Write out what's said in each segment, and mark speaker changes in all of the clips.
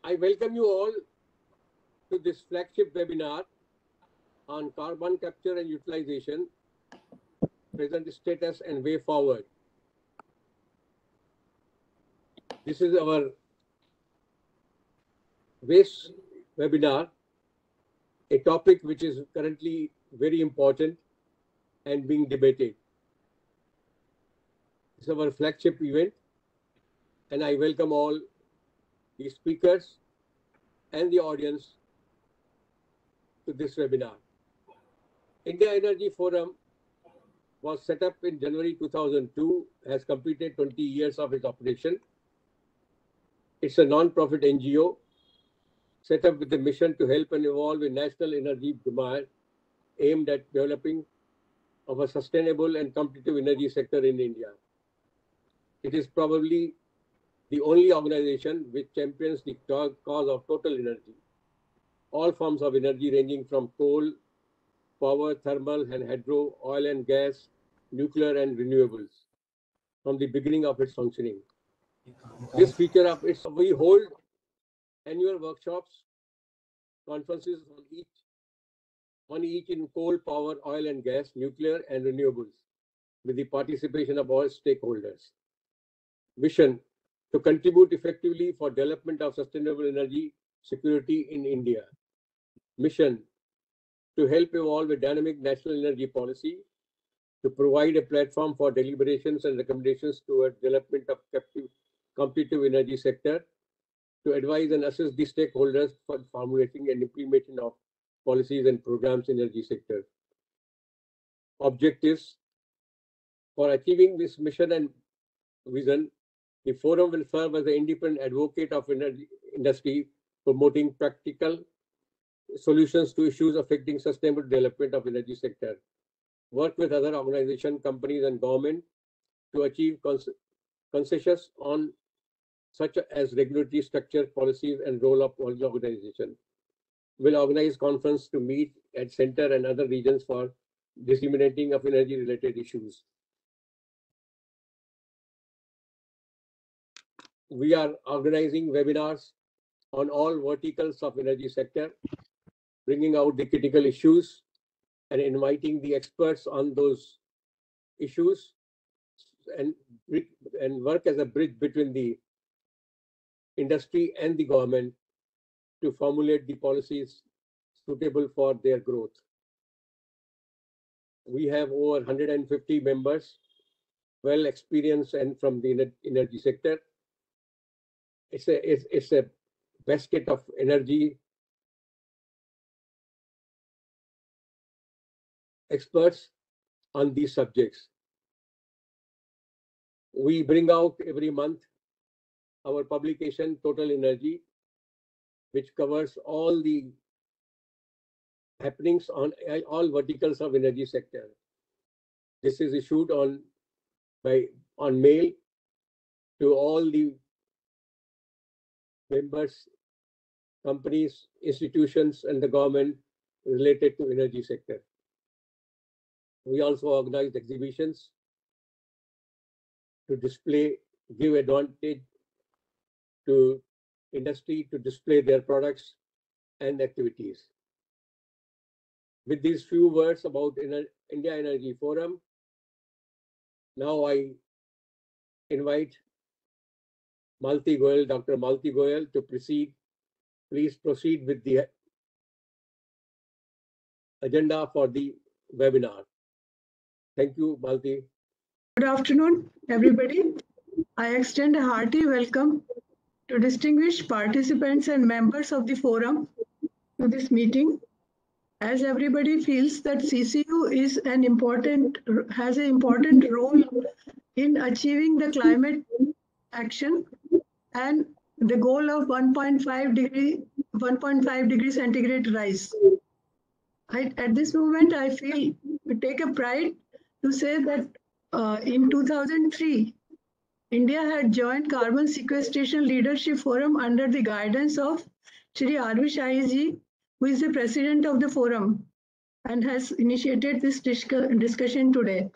Speaker 1: I welcome you all to this flagship webinar on carbon capture and utilization, present status and way forward. This is our waste webinar, a topic which is currently very important and being debated. It's our flagship event, and I welcome all the speakers and the audience to this webinar. India Energy Forum was set up in January 2002, has completed 20 years of its operation. It's a non-profit NGO set up with the mission to help and evolve a national energy demand aimed at developing of a sustainable and competitive energy sector in India. It is probably the only organization which champions the cause of total energy, all forms of energy ranging from coal, power, thermal and hydro, oil and gas, nuclear and renewables, from the beginning of its functioning. This feature of its, we hold annual workshops, conferences on each in coal, power, oil and gas, nuclear and renewables, with the participation of all stakeholders. Mission: to contribute effectively for development of sustainable energy security in India. Mission: to help evolve a dynamic national energy policy, to provide a platform for deliberations and recommendations towards development of competitive energy sector, to advise and assist the stakeholders for formulating and implementation of policies and programs in energy sector. Objectives: for achieving this mission and vision, the forum will serve as an independent advocate of energy industry, promoting practical solutions to issues affecting sustainable development of energy sector. Work with other organizations, companies and government to achieve consensus on such as regulatory structure, policies and role of all the organization. Will organize conference to meet at center and other regions for disseminating of energy related issues. We are organizing webinars on all verticals of energy sector, bringing out the critical issues and inviting the experts on those issues and work as a bridge between the industry and the government to formulate the policies suitable for their growth. We have over 150 members, well experienced and from the energy sector. It's a basket of energy experts on these subjects. We bring out every month our publication Total Energy, which covers all the happenings on all verticals of energy sector. This is issued on mail to all the members, companies, institutions and the government related to energy sector. We also organize exhibitions to display, give advantage to industry to display their products and activities. With these few words about India Energy Forum, now I invite Malti Goyal, Dr. Malti Goyal to proceed. Please proceed with the agenda for the webinar. Thank you, Malti.
Speaker 2: Good afternoon, everybody. I extend a hearty welcome to distinguished participants and members of the forum to this meeting. As everybody feels that CCU has an important role in achieving the climate action and the goal of 1.5 degree centigrade rise. At this moment, I feel we take a pride to say that in 2003, India had joined Carbon Sequestration Leadership Forum under the guidance of Shri R.V. Shahi ji, who is the president of the forum and has initiated this discussion today.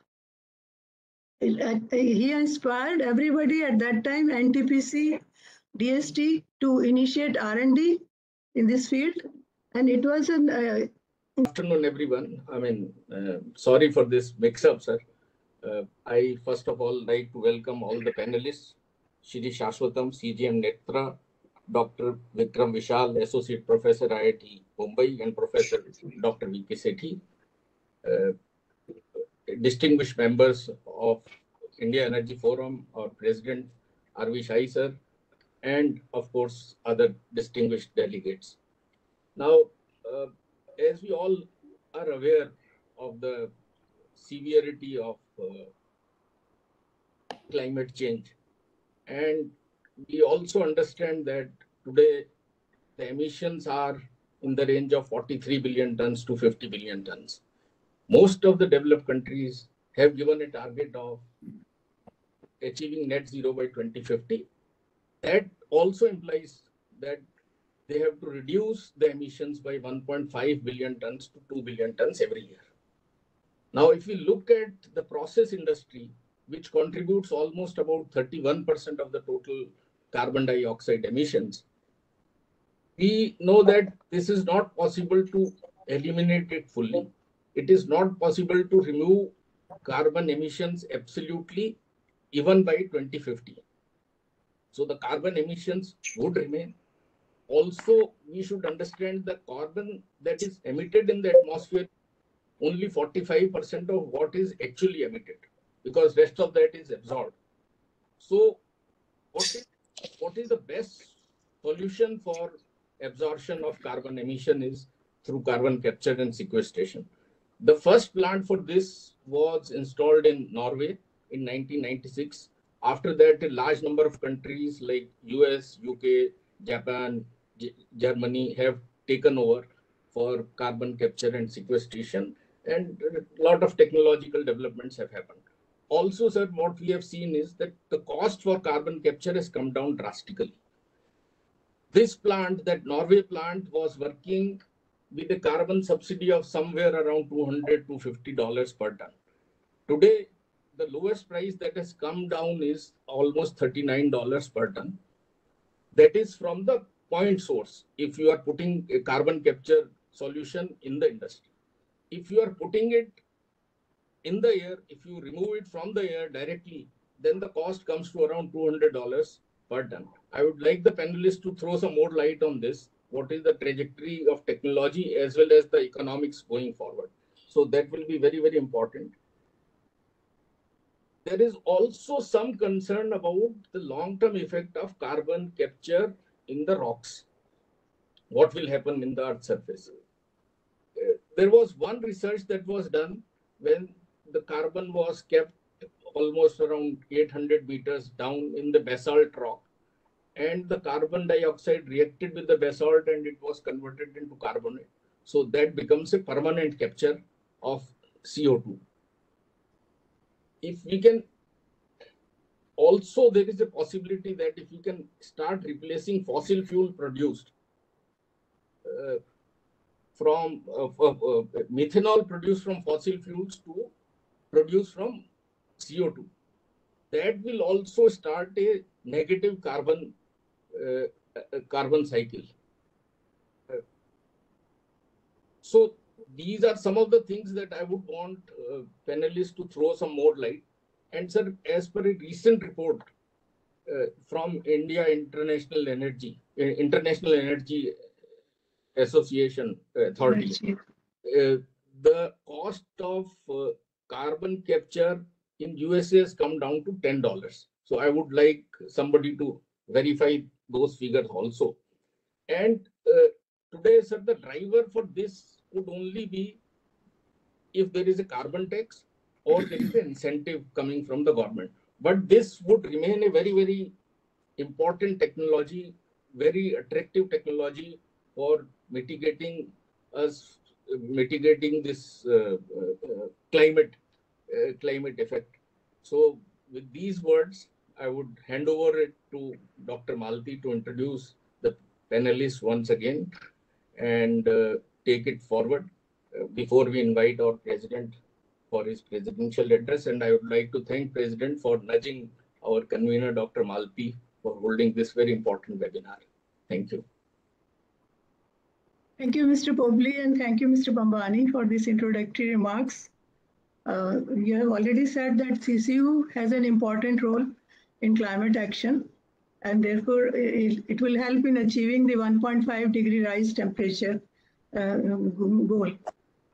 Speaker 2: He inspired everybody at that time, NTPC, DST to initiate R&D in this field. And it was an
Speaker 3: afternoon, everyone. Sorry for this mix-up, sir. I first of all like to welcome all the panelists, Shri Shashwatam, CGM Netra, Dr. Vikram Vishal, Associate Professor, IIT Mumbai, and Professor Dr. V.P. Sethi, distinguished members of India Energy Forum, our President R.V. Shai, sir, and of course, other distinguished delegates. Now, as we all are aware of the severity of climate change, and we also understand that today the emissions are in the range of 43 billion tons to 50 billion tons. Most of the developed countries have given a target of achieving net zero by 2050. That also implies that they have to reduce the emissions by 1.5 billion tons to 2 billion tons every year. Now, if we look at the process industry, which contributes almost about 31% of the total carbon dioxide emissions, we know that this is not possible to eliminate it fully. It is not possible to remove carbon emissions absolutely, even by 2050. So the carbon emissions would remain. Also, we should understand the carbon that is emitted in the atmosphere, only 45% of what is actually emitted, because rest of that is absorbed. So what is the best solution for absorption of carbon emission is through carbon capture and sequestration. The first plant for this was installed in Norway in 1996. After that, a large number of countries like US, UK, Japan, Germany have taken over for carbon capture and sequestration, and a lot of technological developments have happened. Also, sir, what we have seen is that the cost for carbon capture has come down drastically. This plant, that Norway plant, was working with a carbon subsidy of somewhere around $200 to $50 per ton. Today, the lowest price that has come down is almost $39 per ton. That is from the point source. If you are putting a carbon capture solution in the industry, if you are putting it in the air, if you remove it from the air directly, then the cost comes to around $200 per ton. I would like the panelists to throw some more light on this. What is the trajectory of technology as well as the economics going forward? So that will be very, very important. There is also some concern about the long-term effect of carbon capture in the rocks. What will happen in the Earth's surface? There was one research that was done when the carbon was kept almost around 800 meters down in the basalt rock, and the carbon dioxide reacted with the basalt and it was converted into carbonate. So that becomes a permanent capture of CO2. If we can also, there is a possibility that if we can start replacing fossil fuel produced from methanol produced from fossil fuels to produce from CO2, that will also start a negative carbon cycle. So these are some of the things that I would want panelists to throw some more light. And sir, as per a recent report from India International Energy Association Authority, the cost of carbon capture in USA has come down to $10. So I would like somebody to verify those figures also. And today, sir, the driver for this could only be if there is a carbon tax or there is an incentive coming from the government. But this would remain a very, very important technology, very attractive technology for mitigating this climate effect. So with these words, I would hand over it to Dr. Malti to introduce the panelists once again and take it forward before we invite our president for his presidential address. And I would like to thank President for nudging our convener, Dr. Malti, for holding this very important webinar. Thank you.
Speaker 2: Thank you, Mr. Pobli, and thank you, Mr. Bambani, for these introductory remarks. You have already said that CCU has an important role in climate action, and therefore it will help in achieving the 1.5 degree rise temperature goal.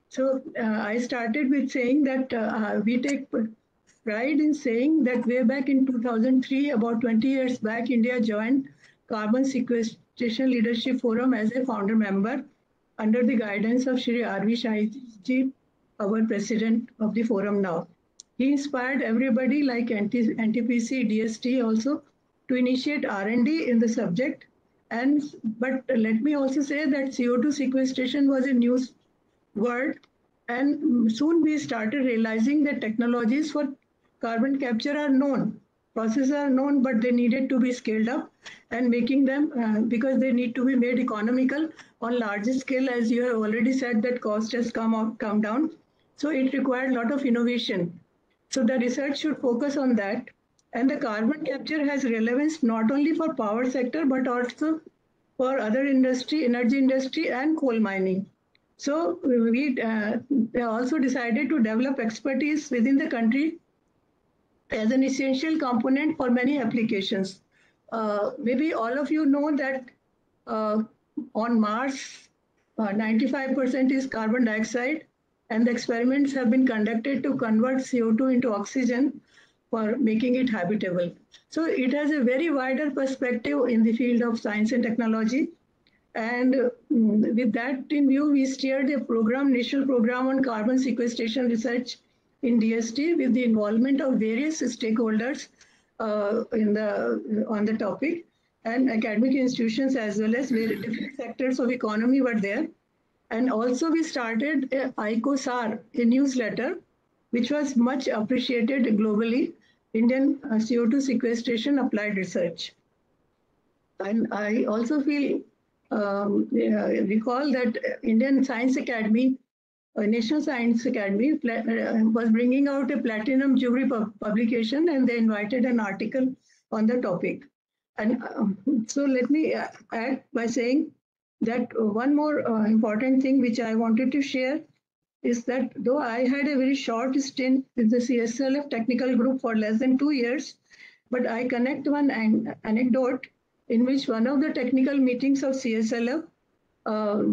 Speaker 2: So I started with saying that we take pride in saying that way back in 2003, about 20 years back, India joined Carbon Sequestration Leadership Forum as a founder member under the guidance of Shri R.V. Shahji, our president of the forum now. He inspired everybody like NTPC, DST also to initiate R&D in the subject. But let me also say that CO2 sequestration was a new word, and soon we started realizing that technologies for carbon capture are known. Processes are known, but they needed to be scaled up and making them because they need to be made economical on larger scale. As you have already said, that cost has come down. So it required a lot of innovation. So the research should focus on that. And the carbon capture has relevance not only for power sector, but also for other industry, energy industry and coal mining. So we also decided to develop expertise within the country as an essential component for many applications. Maybe all of you know that on Mars, 95% is carbon dioxide, and the experiments have been conducted to convert CO2 into oxygen for making it habitable. So it has a very wider perspective in the field of science and technology. And with that in view, we steered a program, national program on carbon sequestration research in DST with the involvement of various stakeholders on the topic, and academic institutions as well as different sectors of economy were there. And also we started ICOSAR, a newsletter, which was much appreciated globally, Indian CO2 sequestration applied research. And I also feel, recall that Indian Science Academy, National Science Academy was bringing out a Platinum Jubilee publication, and they invited an article on the topic. And so let me add by saying that one more important thing which I wanted to share is that though I had a very short stint with the CSLF technical group for less than 2 years, but I connect one anecdote in which one of the technical meetings of CSLF,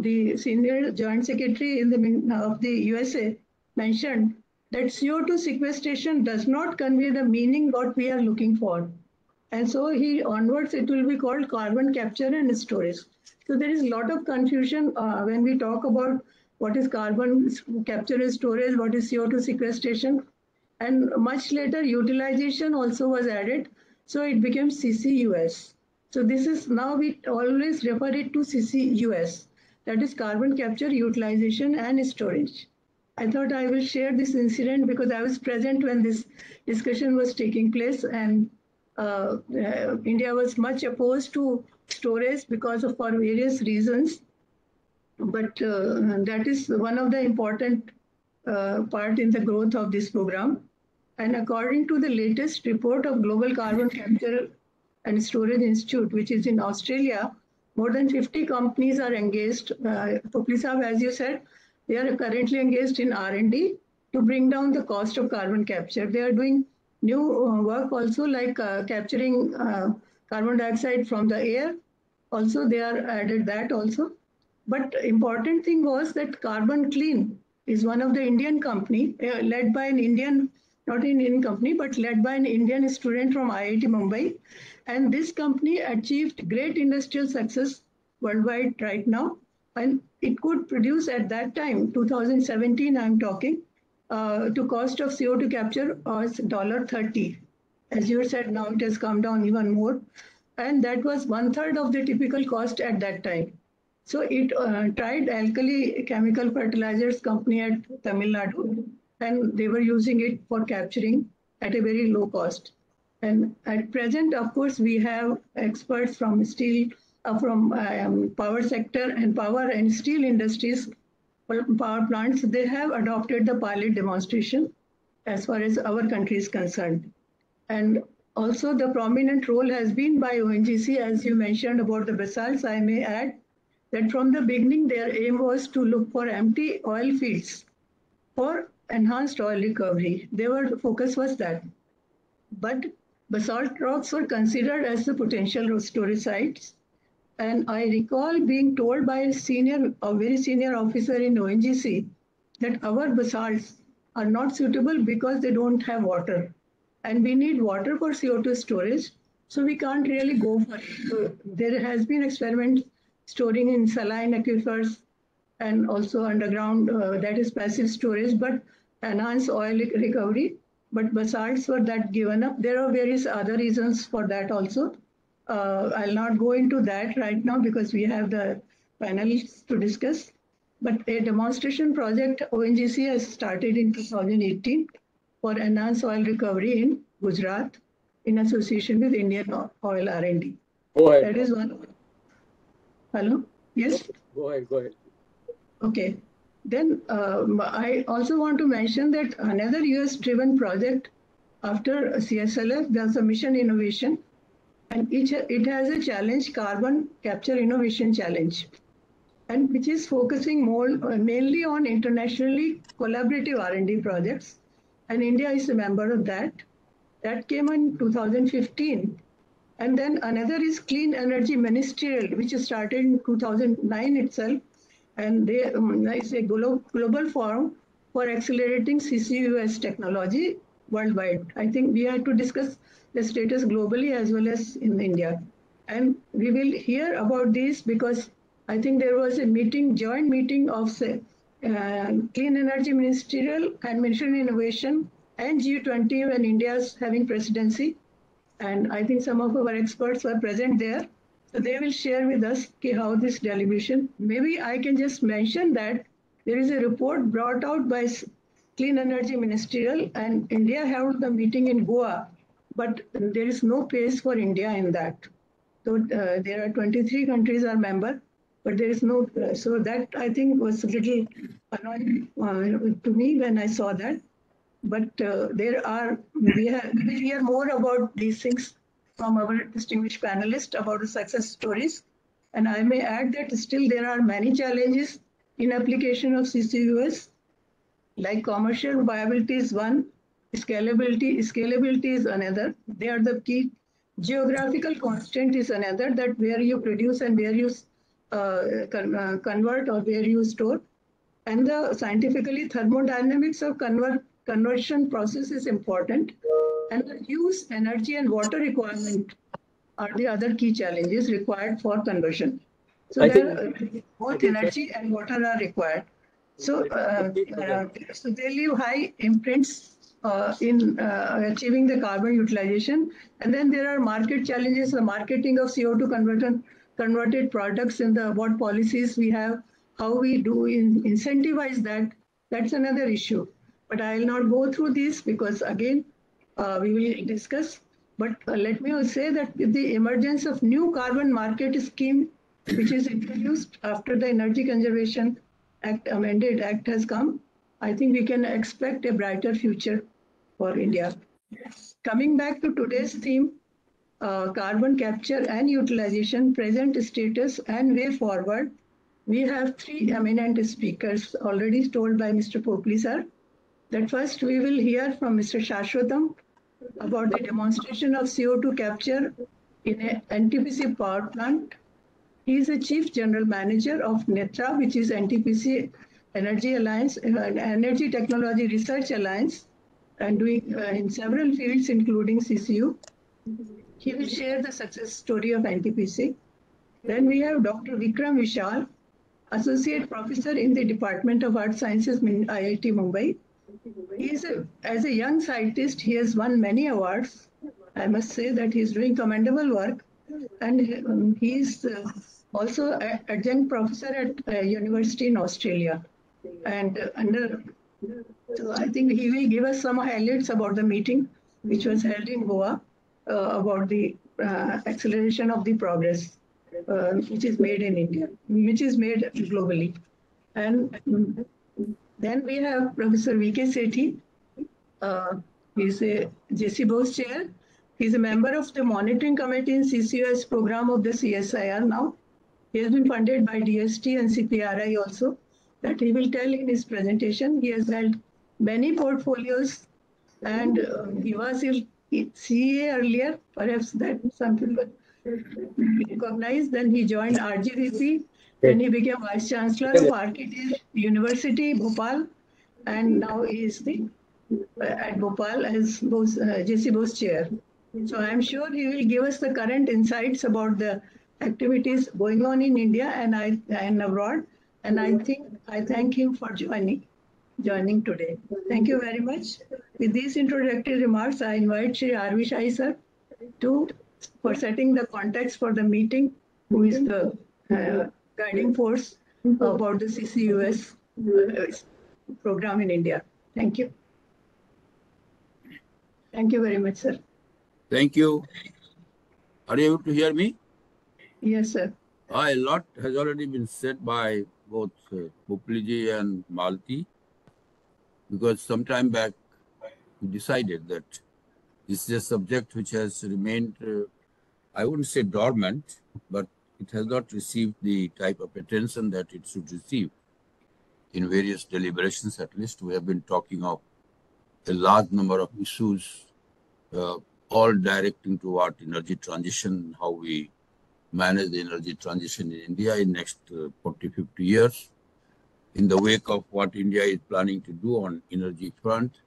Speaker 2: the senior joint secretary of the USA mentioned that CO2 sequestration does not convey the meaning what we are looking for. And so onwards it will be called carbon capture and storage. So there is a lot of confusion when we talk about what is carbon capture and storage, what is CO2 sequestration. And much later utilization also was added. So it became CCUS. So this is now we always refer it to CCUS, that is carbon capture, utilization and storage. I thought I will share this incident because I was present when this discussion was taking place, and India was much opposed to storage because of for various reasons. But that is one of the important part in the growth of this program. And according to the latest report of Global Carbon Capture and Storage Institute, which is in Australia, more than 50 companies are engaged. Popli Saab, as you said, they are currently engaged in R&D to bring down the cost of carbon capture. They are doing new work also, like capturing carbon dioxide from the air. Also, they are added that also. But important thing was that Carbon Clean is one of the Indian company led by an Indian, not an Indian company, but led by an Indian student from IIT Mumbai. And this company achieved great industrial success worldwide right now. And it could produce at that time, 2017, I'm talking, to cost of CO2 capture was $30. As you said, now it has come down even more. And that was 1/3 of the typical cost at that time. So it tried alkali chemical fertilizers company at Tamil Nadu, and they were using it for capturing at a very low cost. And at present, of course, we have experts from steel, from power sector and power and steel industries, power plants. They have adopted the pilot demonstration as far as our country is concerned. And Also, the prominent role has been by ONGC, as you mentioned about the basalts. I may add that from the beginning, their aim was to look for empty oil fields for enhanced oil recovery. Their focus was that. But basalt rocks were considered as the potential storage sites. And I recall being told by a very senior officer in ONGC that our basalts are not suitable because they don't have water. And we need water for CO2 storage. So we can't really go for it. So there has been experiment storing in saline aquifers and also underground, that is passive storage, but enhanced oil recovery. But basalts were that given up. There are various other reasons for that also. I'll not go into that right now because we have the panelists to discuss. But a demonstration project ONGC has started in 2018 for enhanced oil recovery in Gujarat in association with Indian Oil R&D.
Speaker 1: Go ahead.
Speaker 2: That is one. Hello? Yes?
Speaker 1: Go ahead.
Speaker 2: Okay. Then I also want to mention that another US-driven project after CSLF, there's a Mission Innovation, and it has a challenge, Carbon Capture Innovation Challenge, and which is focusing mainly on internationally collaborative R&D projects. And India is a member of that. That came in 2015. And then another is Clean Energy Ministerial, which started in 2009 itself. And it's a global forum for accelerating CCUS technology worldwide. I think we have to discuss the status globally as well as in India. And we will hear about this because I think there was a joint meeting of Clean Energy Ministerial and Mission Innovation and G20 when India is having presidency. And I think some of our experts were present there. So they will share with us how this deliberation. Maybe I can just mention that there is a report brought out by Clean Energy Ministerial, and India held the meeting in Goa, but there is no place for India in that. So there are 23 countries are member, but there is no. So that I think was a little annoying to me when I saw that. But we will hear more about these things from our distinguished panelists about the success stories. And I may add that still there are many challenges in application of CCUS, like commercial viability is one, scalability is another. They are the key. Geographical constant is another, that where you produce and where you convert or where you store. And the scientifically thermodynamics of conversion process is important. And the use, energy, and water requirement are the other key challenges required for conversion. So both energy and water are required. So, so they leave high imprints in achieving the carbon utilization. And then there are market challenges, the marketing of CO2 converted products, and what policies we have, how we do incentivize that. That's another issue. But I will not go through this because again, we will discuss. But let me also say that with the emergence of new carbon market scheme, which is introduced after the Energy Conservation Act, amended Act has come, I think we can expect a brighter future for India. Coming back to today's theme, carbon capture and utilization, present status and way forward, we have three eminent speakers already told by Mr. Popli sir. That first we will hear from Mr. Shashwatam about the demonstration of CO2 capture in an NTPC power plant. He is the Chief General Manager of NETRA, which is NTPC Energy Alliance, Energy Technology Research Alliance, and doing in several fields, including CCU. He will share the success story of NTPC. Then we have Dr. Vikram Vishal, Associate Professor in the Department of Earth Sciences, IIT Mumbai. As a young scientist, he has won many awards. I must say that he is doing commendable work. And he is also adjunct professor at university in Australia. And so I think he will give us some highlights about the meeting, which was held in Goa, about the acceleration of the progress, which is made in India, which is made globally. And then we have Professor V.K. Sethi. He is a JC Bose chair. He's a member of the monitoring committee in CCUS program of the CSIR now. He has been funded by DST and CPRI also, that he will tell in his presentation. He has held many portfolios, and he was in CA earlier, perhaps that some people recognize. Then he joined RGVP, then he became Vice Chancellor of Architecture University, Bhopal, and now he is at Bhopal as JC Bose Chair. So I'm sure he will give us the current insights about the activities going on in India and abroad. And I thank him for joining today. Thank you very much. With these introductory remarks, I invite Shri R.V. Shai sir for setting the context for the meeting, who is the guiding force about the CCUS program in India. Thank you. Thank you very much, sir.
Speaker 4: Thank you. Are you able to hear me?
Speaker 2: Yes, sir.
Speaker 4: A lot has already been said by both Populiji and Malti, because some time back we decided that this is a subject which has remained, I wouldn't say dormant, but it has not received the type of attention that it should receive. In various deliberations, at least, we have been talking of a large number of issues, all directing toward energy transition, how we manage the energy transition in India in next 40, 50 years, in the wake of what India is planning to do on energy front,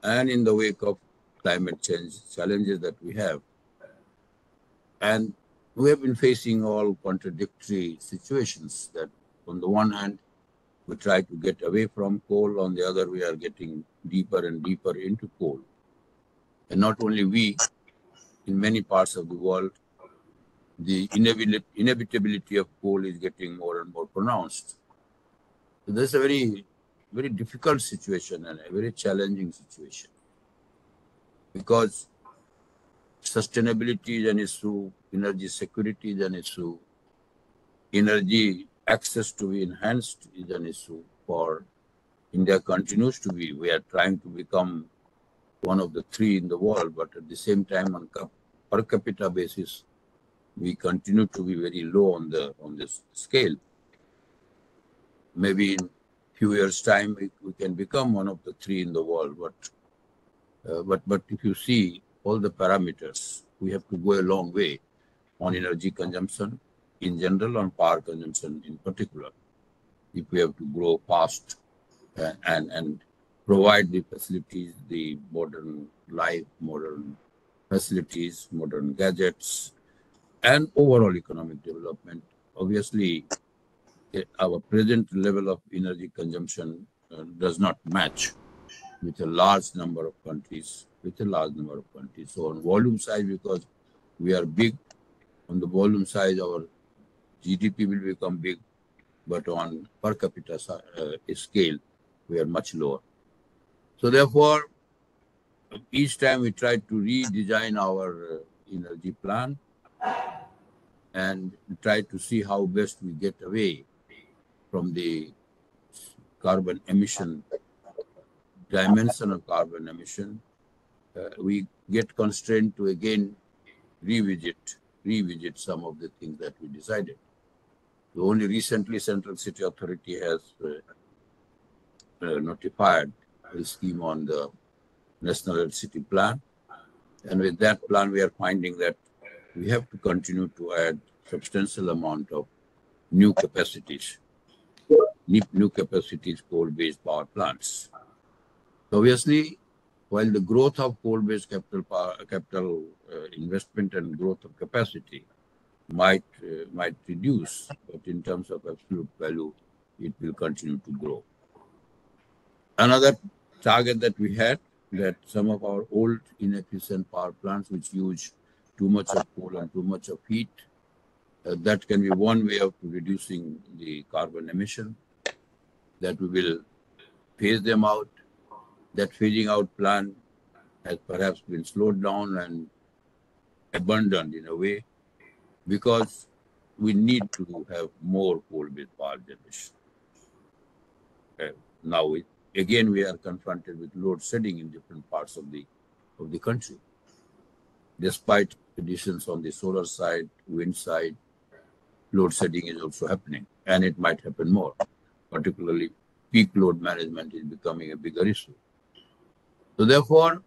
Speaker 4: and in the wake of climate change challenges that we have. And we have been facing all contradictory situations, that on the one hand, we try to get away from coal, on the other we are getting deeper and deeper into coal. And not only we, in many parts of the world, the inevitability of coal is getting more and more pronounced. So this is a very, very difficult situation and a very challenging situation, because sustainability is an issue, energy security is an issue, energy access to be enhanced is an issue for India, continues to be. We are trying to become one of the 3 in the world, but at the same time, on per capita basis, we continue to be very low on this scale. Maybe in few years' time, we can become one of the 3 in the world. But if you see all the parameters, we have to go a long way on energy consumption in general, on power consumption in particular, if we have to grow fast and provide the facilities, the modern life, modern facilities, modern gadgets, and overall economic development. Obviously, our present level of energy consumption does not match with a large number of countries, So on volume size, because we are big, on the volume size, our GDP will become big, but on per capita scale, we are much lower. So therefore, each time we try to redesign our energy plan and try to see how best we get away from the carbon emission, dimension of carbon emission, we get constrained to again revisit some of the things that we decided. So only recently, Central City Authority has notified a scheme on the National Electricity Plan. And with that plan, we are finding that we have to continue to add substantial amount of new capacities, coal-based power plants. So obviously, while the growth of coal-based capital investment and growth of capacity might reduce, but in terms of absolute value, it will continue to grow. Another target that we had, that some of our old inefficient power plants which use too much of coal and too much of heat, that can be one way of reducing the carbon emission, that we will phase them out. That phasing out plan has perhaps been slowed down and abandoned in a way, because we need to have more coal-based power generation. Now, again, we are confronted with load shedding in different parts of the country. despite additions on the solar side, wind side, load shedding is also happening, and it might happen more. Particularly, peak load management is becoming a bigger issue. So therefore,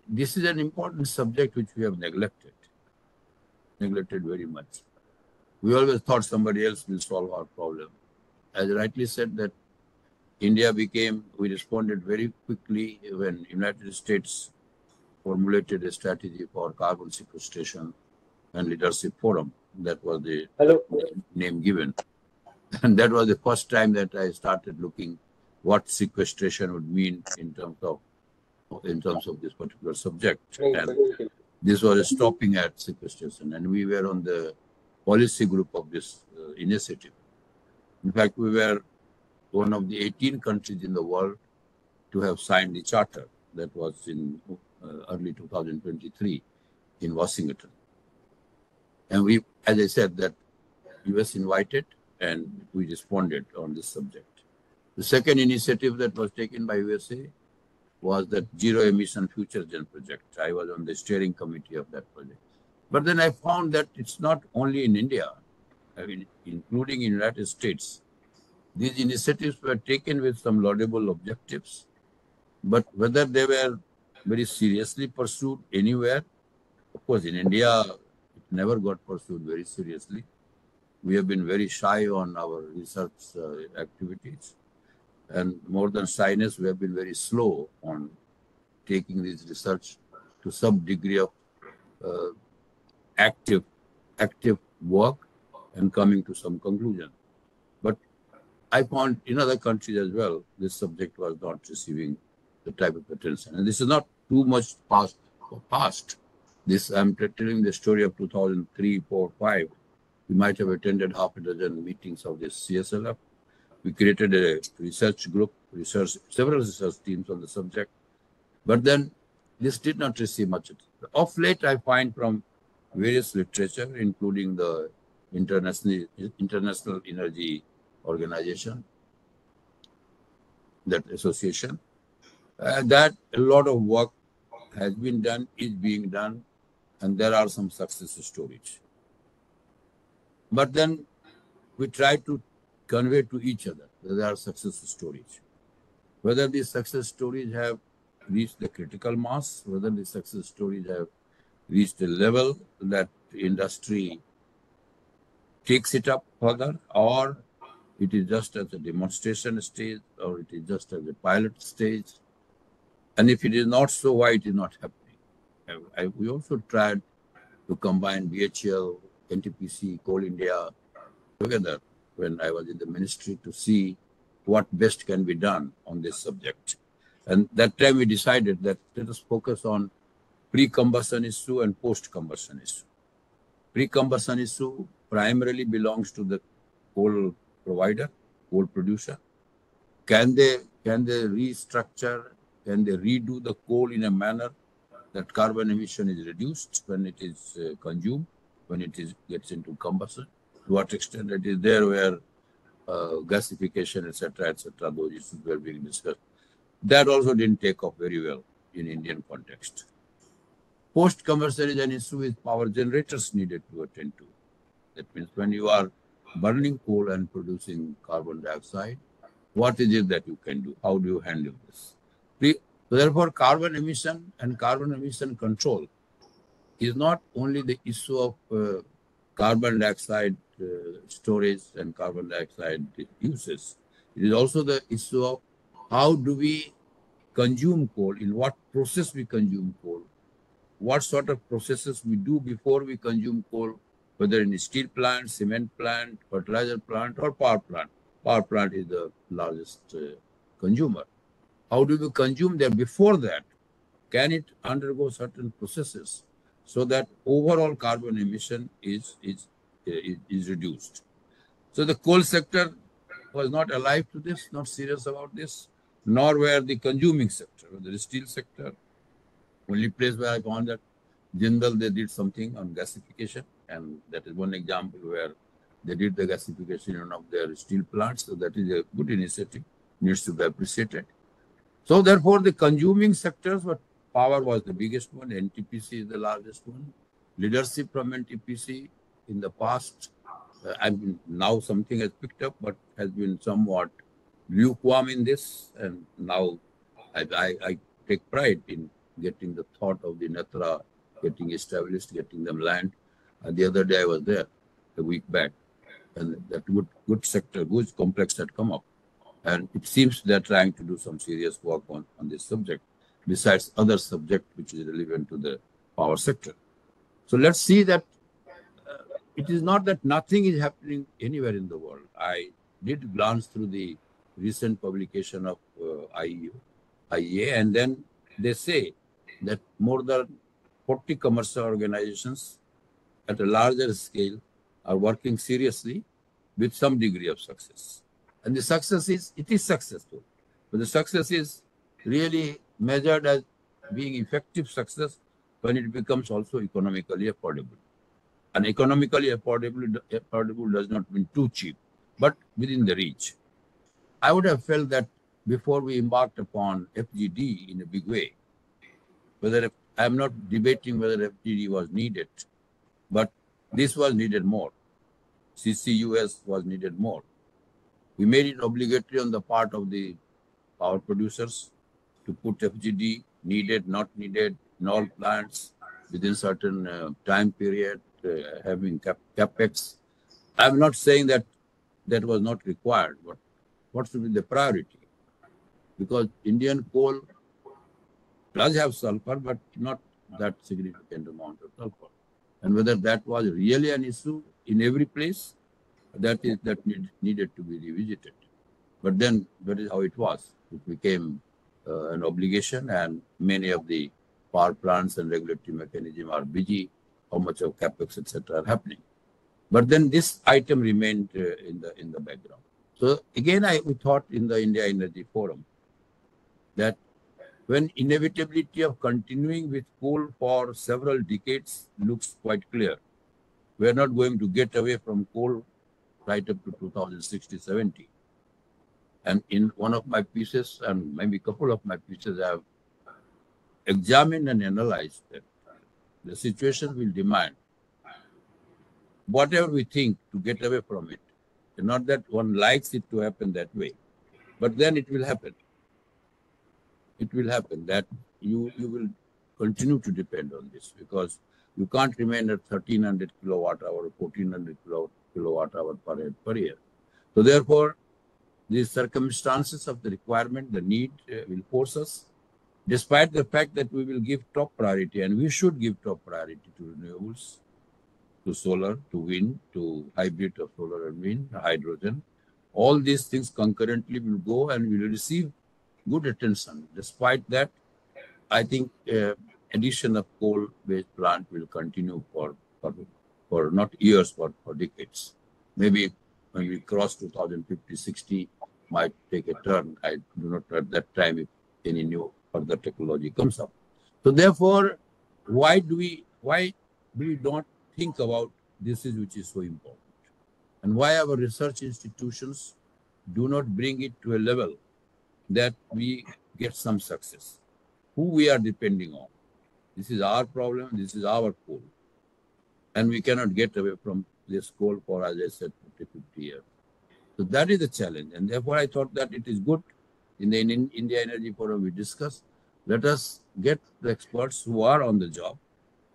Speaker 4: this is an important subject which we have neglected very much. We always thought somebody else will solve our problem. As rightly said, that we responded very quickly when United States formulated a strategy for carbon sequestration and leadership forum. That was the name given. And that was the first time that I started looking what sequestration would mean in terms of this particular subject. And this was stopping at sequestration, and we were on the policy group of this initiative. In fact, we were one of the 18 countries in the world to have signed the charter. That was in early 2023 in Washington. And we, as I said, that US invited and we responded on this subject. The second initiative that was taken by USA was that Zero Emission Future Gen project. I was on the steering committee of that project. But then I found that it's not only in India, I mean, including in the United States. These initiatives were taken with some laudable objectives, but whether they were very seriously pursued anywhere, of course, in India, it never got pursued very seriously. We have been very shy on our research activities. And more than shyness, we have been very slow on taking this research to some degree of active work and coming to some conclusion. But I found in other countries as well, this subject was not receiving the type of attention. And this is not too much past. This, I'm telling the story of 2003, 4, 5. We might have attended half a dozen meetings of this CSLF. We created a research group, several research teams on the subject. But then this did not receive much attention. Of late, I find from various literature, including the International Energy Organization, that association, that a lot of work has been done, is being done, and there are some success stories. But then we try to convey to each other that there are success stories. Whether these success stories have reached the critical mass, whether these success stories have reached a level that industry takes it up further, or it is just at a demonstration stage, or it is just at a pilot stage. And if it is not so, why it is not happening? We also tried to combine BHEL, NTPC, Coal India together when I was in the ministry to see what best can be done on this subject. And that time we decided that let us focus on pre-combustion issue and post-combustion issue. Pre-combustion issue primarily belongs to the coal provider, coal producer. Can they restructure, can they redo the coal in a manner that carbon emission is reduced when it is consumed, when it gets into combustion? To what extent it is there where gasification, etc., those issues were being discussed. That also didn't take off very well in Indian context. Post-combustion is an issue with power generators needed to attend to. That means when you are burning coal and producing carbon dioxide, what is it that you can do? How do you handle this? So therefore, carbon emission and carbon emission control is not only the issue of carbon dioxide storage and carbon dioxide uses. It is also the issue of how do we consume coal, in what process we consume coal, what sort of processes we do before we consume coal, whether in a steel plant, cement plant, fertilizer plant, or power plant. Power plant is the largest consumer. How do we consume that? Before that, can it undergo certain processes so that overall carbon emission is reduced? So the coal sector was not alive to this, not serious about this, nor were the consuming sector, the steel sector. Only place where I found that Jindal, they did something on gasification, and that is one example where they did the gasification in one of their steel plants. So that is a good initiative, needs to be appreciated. So therefore, the consuming sectors were power was the biggest one. NTPC is the largest one. Leadership from NTPC in the past, I mean, now something has picked up, but has been somewhat lukewarm in this. And now I take pride in getting the thought of the Netra getting established, getting them land. And the other day I was there, a week back, and that good sector, good complex had come up. And it seems they're trying to do some serious work on this subject, besides other subject which is relevant to the power sector. So let's see that it is not that nothing is happening anywhere in the world. I did glance through the recent publication of IEA, and then they say that more than 40 commercial organizations at a larger scale are working seriously with some degree of success. And the success is, it is successful. But the success is really measured as being effective success when it becomes also economically affordable. And economically affordable does not mean too cheap, but within the reach. I would have felt that before we embarked upon FGD in a big way, whether I'm not debating whether FGD was needed, but this was needed more. CCUS was needed more. We made it obligatory on the part of the power producers to put FGD needed, not needed in all plants within certain time period, having capex. I'm not saying that that was not required, but what should be the priority? Because Indian coal does have sulfur, but not that significant amount of sulfur. And whether that was really an issue in every place, that needed to be revisited. But then that is how it was. It became an obligation, and many of the power plants and regulatory mechanisms are busy, how much of capex, etc. are happening. But then this item remained in the background. So again, we thought in the India Energy Forum that when inevitability of continuing with coal for several decades looks quite clear, we are not going to get away from coal right up to 2060-70. And in one of my pieces, and maybe a couple of my pieces, I have examined and analyzed that the situation will demand whatever we think to get away from it. And not that one likes it to happen that way, but then it will happen. It will happen that you will continue to depend on this, because you can't remain at 1300 kilowatt hour, 1400 kilowatt hour per year. So therefore, the circumstances of the requirement, the need will force us, despite the fact that we will give top priority, and we should give top priority to renewables, to solar, to wind, to hybrid of solar and wind, hydrogen. All these things concurrently will go and will receive good attention. Despite that, I think addition of coal-based plant will continue for not years, but for decades. Maybe when we cross 2050-60, might take a turn. I do not know at that time if any new further technology comes up. So therefore, why do we not think about this which is so important? And why our research institutions do not bring it to a level that we get some success? Who we are depending on? This is our problem, this is our coal. And we cannot get away from this coal for, as I said, 50 years. So that is the challenge. And therefore, I thought that it is good in the India Energy Forum we discuss. Let us get the experts who are on the job.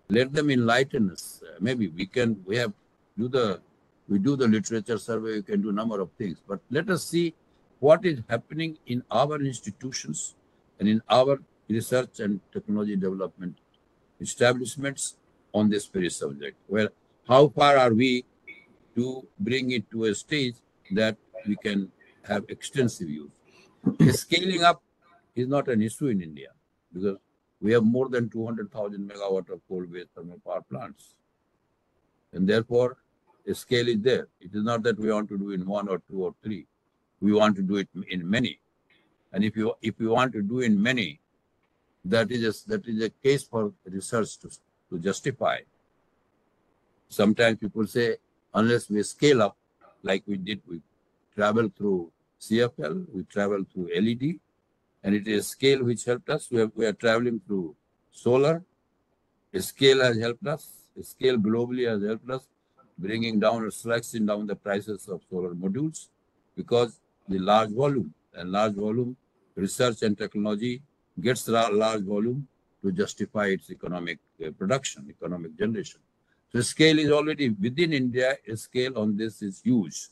Speaker 4: Let them enlighten us. Maybe we do the literature survey, we can do a number of things. But let us see what is happening in our institutions and in our research and technology development establishments on this very subject. Well, how far are we to bring it to a stage that we can have extensive use? Scaling up is not an issue in India, because we have more than 200,000 megawatt of coal-based thermal power plants. And therefore, a scale is there. It is not that we want to do in one or two or three. We want to do it in many. And if you want to do in many, that is a case for research to justify. Sometimes people say, unless we scale up, like we did, we travel through CFL, we travel through LED, and it is scale which helped us. We are traveling through Solar, scale has helped us. Scale globally has helped us, bringing down or slicing down the prices of solar modules because the large volume and large volume research and technology gets large volume to justify its economic production, economic generation. So scale is already within India. A scale on this is huge.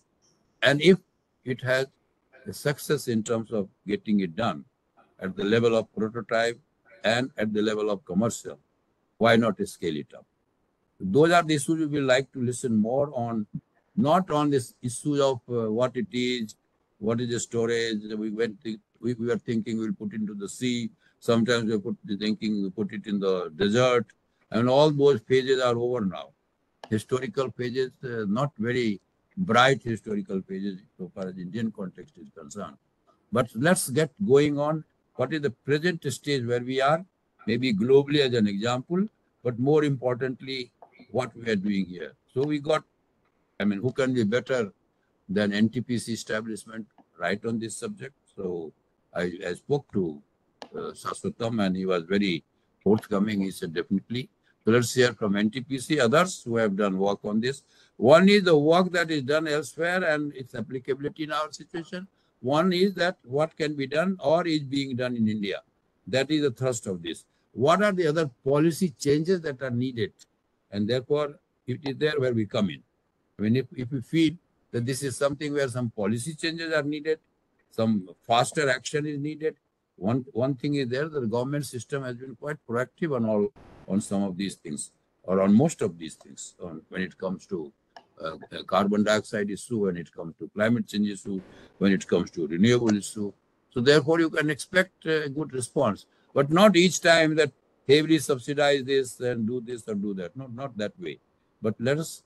Speaker 4: And if it has a success in terms of getting it done at the level of prototype and at the level of commercial, why not scale it up? Those are the issues we will like to listen more on, not on this issue of what it is, what is the storage. We were thinking we'll put into the sea. Sometimes we put it in the desert, and all those phases are over now. Historical pages, not very bright historical pages so far as Indian context is concerned. But let's get going on. What is the present stage where we are? Maybe globally as an example, but more importantly, what we are doing here. So we got, who can be better than NTPC establishment right on this subject? So I spoke to Saswatam and he was very forthcoming. He said, definitely. So let's hear from NTPC, others who have done work on this. One is the work that is done elsewhere and its applicability in our situation. One is that what can be done or is being done in India. That is the thrust of this. What are the other policy changes that are needed? And therefore, it is there where we come in. If we feel that this is something where some policy changes are needed, some faster action is needed, one thing is there, the government system has been quite proactive on some of these things, or on most of these things, when it comes to carbon dioxide issue, when it comes to climate change issue, when it comes to renewable issue. So therefore, you can expect a good response, but not each time that heavily subsidize this and do this or do that. No, not that way. But let us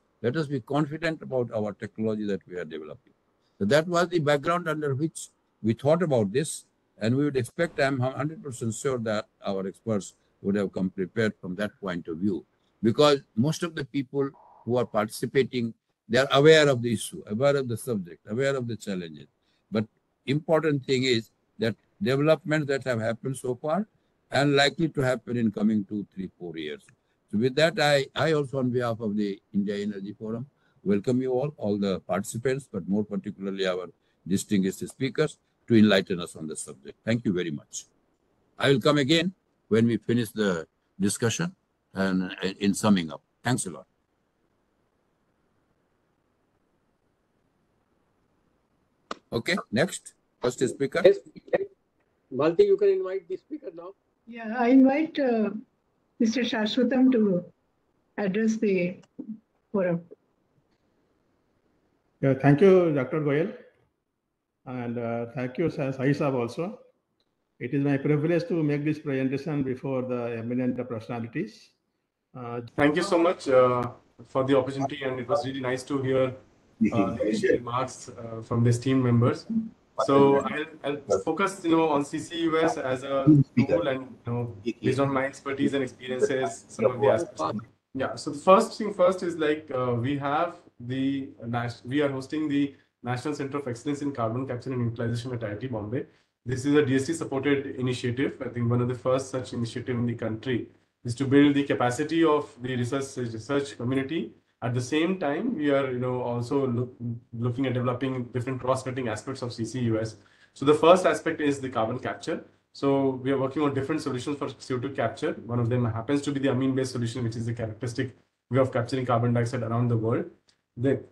Speaker 4: be confident about our technology that we are developing. So that was the background under which we thought about this, and we would expect, I'm 100% sure that our experts would have come prepared from that point of view, because most of the people who are participating, they are aware of the issue, aware of the subject, aware of the challenges. But important thing is that developments that have happened so far and likely to happen in coming 2, 3, 4 years. So with that, I also, on behalf of the India Energy Forum, welcome you all the participants, but more particularly our distinguished speakers, to enlighten us on the subject. Thank you very much. I will come again when we finish the discussion and in summing up. Thanks a lot. Okay, next, first speaker.
Speaker 1: Yes. Malti, you can invite the speaker now.
Speaker 2: Yeah, I invite Mr. Shashwatam to address the forum.
Speaker 5: Yeah, thank you, Dr. Goyal. And thank you, Sai Saab also. It is my privilege to make this presentation before the eminent personalities.
Speaker 6: Thank you so much for the opportunity, and it was really nice to hear initial remarks from these team members. So I'll focus, on CCUS as a tool, and based on my expertise and experiences, some of the aspects. Yeah. So the first thing first is like we are hosting the National Center of Excellence in Carbon Capture and Utilization at IIT Bombay. This is a DST supported initiative. I think one of the first such initiative in the country is to build the capacity of the research community. At the same time, we are also looking at developing different cross-cutting aspects of CCUS. So the first aspect is the carbon capture. So we are working on different solutions for CO2 capture. One of them happens to be the amine-based solution, which is the characteristic way of capturing carbon dioxide around the world. Then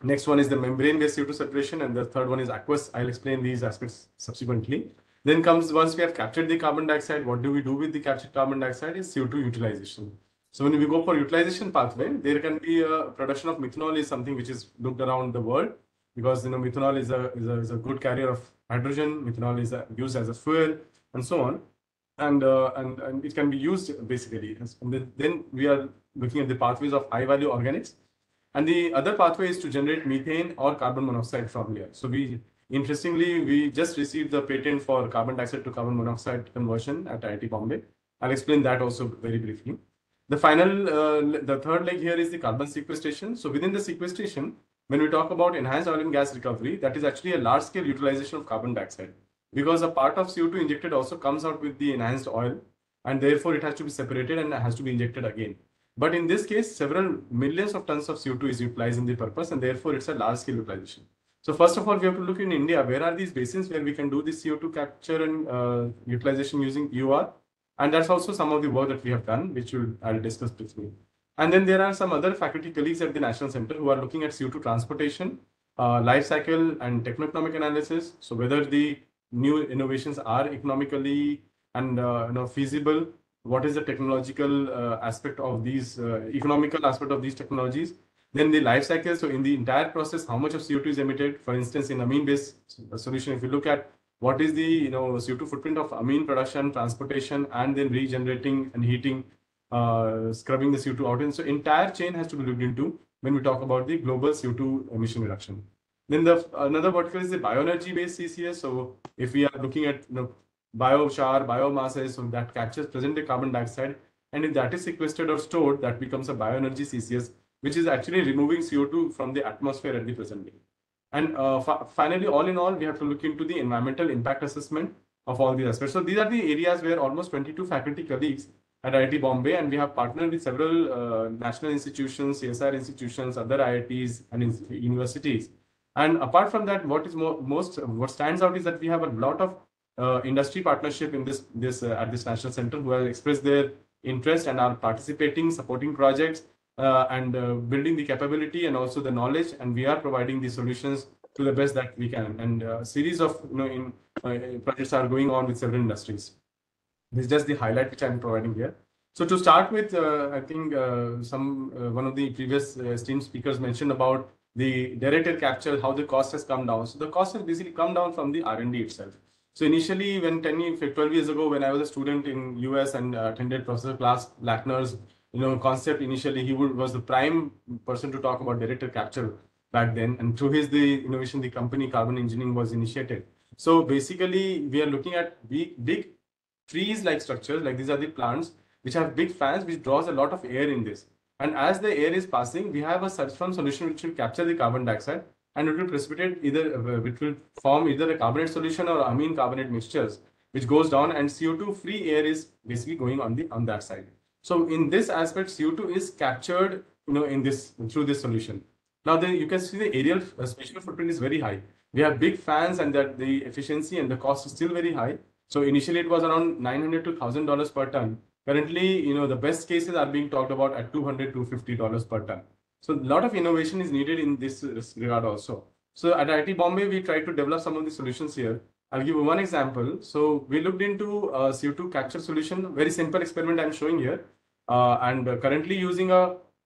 Speaker 6: next one is the membrane-based CO2 separation, and the third one is aqueous. I'll explain these aspects subsequently. Then comes, once we have captured the carbon dioxide, what do we do with the captured carbon dioxide is CO2 utilization. So when we go for utilization pathway, there can be a production of methanol is something which is looked around the world, because methanol is a good carrier of hydrogen. Methanol is used as a fuel and so on, and it can be used basically. And then we are looking at the pathways of high value organics, and the other pathway is to generate methane or carbon monoxide from here. So interestingly, we just received the patent for carbon dioxide to carbon monoxide conversion at IIT Bombay. I'll explain that also very briefly. The third leg here is the carbon sequestration. So within the sequestration, when we talk about enhanced oil and gas recovery, that is actually a large scale utilization of carbon dioxide, because a part of CO2 injected also comes out with the enhanced oil. and therefore it has to be separated and has to be injected again. But in this case, several millions of tons of CO2 is utilized in the purpose, and therefore it's a large scale utilization. So first of all, we have to look in India, where are these basins where we can do this CO2 capture and utilization using UR? And that's also some of the work that we have done, which I'll discuss briefly. And then there are some other faculty colleagues at the National Center who are looking at CO2 transportation, life cycle and techno-economic analysis. So whether the new innovations are economically and feasible, what is the technological aspect of these, economical aspect of these technologies. Then the life cycle, so in the entire process, how much of CO2 is emitted? For instance, in amine-based solution, if you look at what is the CO2 footprint of amine production, transportation, and then regenerating and heating, scrubbing the CO2 out. And so entire chain has to be looked into when we talk about the global CO2 emission reduction. Then another vertical is the bioenergy-based CCS. So if we are looking at biochar, biomasses, so that captures present-day carbon dioxide, and if that is sequestered or stored, that becomes a bioenergy CCS, which is actually removing CO2 from the atmosphere at the present day. And finally, all in all, we have to look into the environmental impact assessment of all these aspects. So these are the areas where almost 22 faculty colleagues at IIT Bombay, and we have partnered with several national institutions, CSR institutions, other IITs and universities. And apart from that, what stands out is that we have a lot of industry partnership in this at this national center, who have expressed their interest and are participating, supporting projects, and building the capability and also the knowledge, and we are providing the solutions to the best that we can. And a series of projects are going on with several industries. This is just the highlight which I'm providing here. So to start with, I think one of the previous esteemed speakers mentioned about the direct air capture, how the cost has come down. So the cost has basically come down from the R&D itself. So initially, when 12 years ago, when I was a student in US and attended Professor Lackner's concept, initially he was the prime person to talk about direct air capture back then. And through the innovation, the company Carbon Engineering was initiated. So basically, we are looking at big trees-like structures, like these are the plants, which have big fans, which draws a lot of air in this. And as the air is passing, we have a surface solution which will capture the carbon dioxide, and it will precipitate it will form either a carbonate solution or amine carbonate mixtures, which goes down, and CO2 free air is basically going on that side. So in this aspect, CO2 is captured, through this solution. Now you can see the aerial spatial footprint is very high. We have big fans, and that the efficiency and the cost is still very high. So initially it was around $900 to $1,000 per ton. Currently, the best cases are being talked about at $200 to $250 per ton. So a lot of innovation is needed in this regard also. So at IIT Bombay, we tried to develop some of the solutions here. I'll give you one example. So we looked into a CO2 capture solution, very simple experiment I'm showing here. And currently using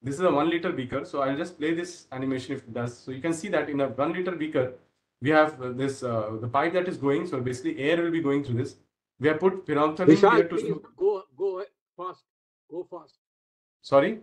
Speaker 6: this is a 1 liter beaker. So I'll just play this animation if it does. So you can see that in a 1 liter beaker, we have the pipe that is going. So basically air will be going through this. We have put pyromethylene here to
Speaker 1: go fast. Go fast.
Speaker 6: Sorry?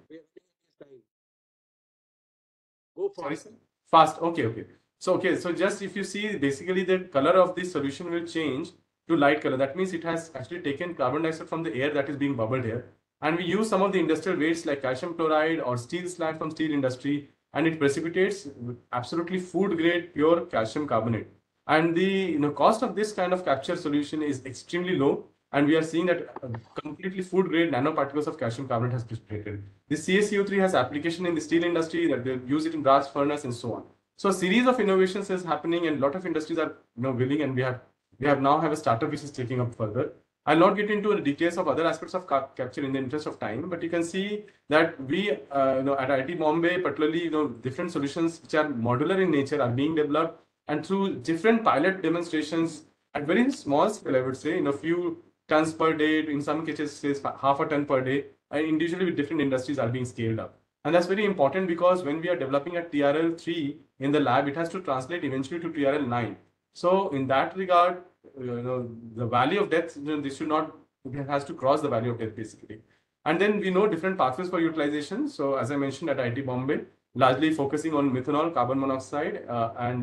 Speaker 1: Go fast.
Speaker 6: Sorry, sir? Fast. Okay. So just if you see, basically the color of this solution will change to light color. That means it has actually taken carbon dioxide from the air that is being bubbled here. And we use some of the industrial wastes like calcium chloride or steel slag from steel industry, and it precipitates absolutely food grade pure calcium carbonate. And the cost of this kind of capture solution is extremely low, and we are seeing that completely food grade nanoparticles of calcium carbonate has precipitated. The CaCO3 has application in the steel industry, that they use it in blast furnace and so on. So a series of innovations is happening, and a lot of industries are willing, and we have now a startup which is taking up further. I'll not get into the details of other aspects of capture in the interest of time, but you can see that we at IIT Bombay, particularly different solutions which are modular in nature are being developed, and through different pilot demonstrations at very small scale, I would say, in a few tons per day, in some cases say half a ton per day, and individually with different industries are being scaled up. And that's very important, because when we are developing at TRL3 in the lab, it has to translate eventually to TRL9. So in that regard, the valley of death, it has to cross the valley of death basically. And then we know different pathways for utilization. So as I mentioned, at IIT Bombay, largely focusing on methanol, carbon monoxide, and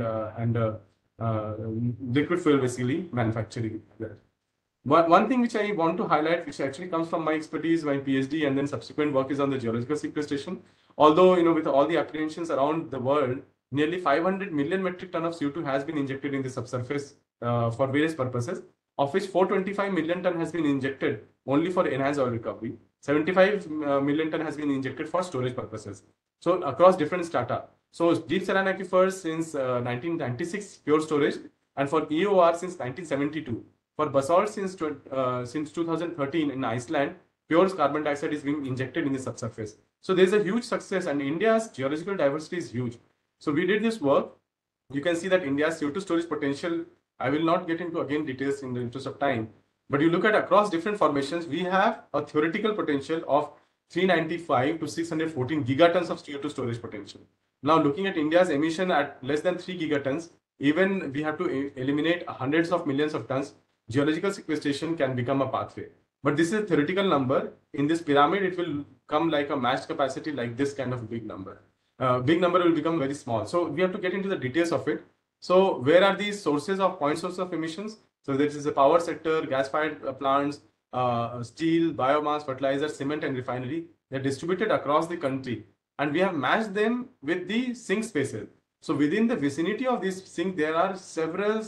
Speaker 6: liquid fuel basically manufacturing. One thing which I want to highlight, which actually comes from my expertise, my PhD, and then subsequent work, is on the geological sequestration. Although, with all the apprehensions around the world, nearly 500 million metric ton of CO2 has been injected in the subsurface for various purposes. of which 425 million ton has been injected only for enhanced oil recovery. 75 million ton has been injected for storage purposes. So across different strata. So deep saline aquifers since 1996, pure storage, and for EOR since 1972. For basalt since 2013 in Iceland, pure carbon dioxide is being injected in the subsurface. So there's a huge success, and India's geological diversity is huge. So we did this work. You can see that India's CO2 storage potential, I will not get into again details in the interest of time, but you look at across different formations, we have a theoretical potential of 395 to 614 gigatons of CO2 storage potential. Now looking at India's emission at less than 3 gigatons, even we have to eliminate hundreds of millions of tons, geological sequestration can become a pathway. But this is a theoretical number. In this pyramid, it will come like a matched capacity like this kind of big number. Big number will become very small. So we have to get into the details of it. So where are these sources of point sources of emissions? So this is the power sector, gas-fired plants, steel, biomass, fertilizer, cement, and refinery. They're distributed across the country. And we have matched them with the sink spaces. So within the vicinity of this sink, there are several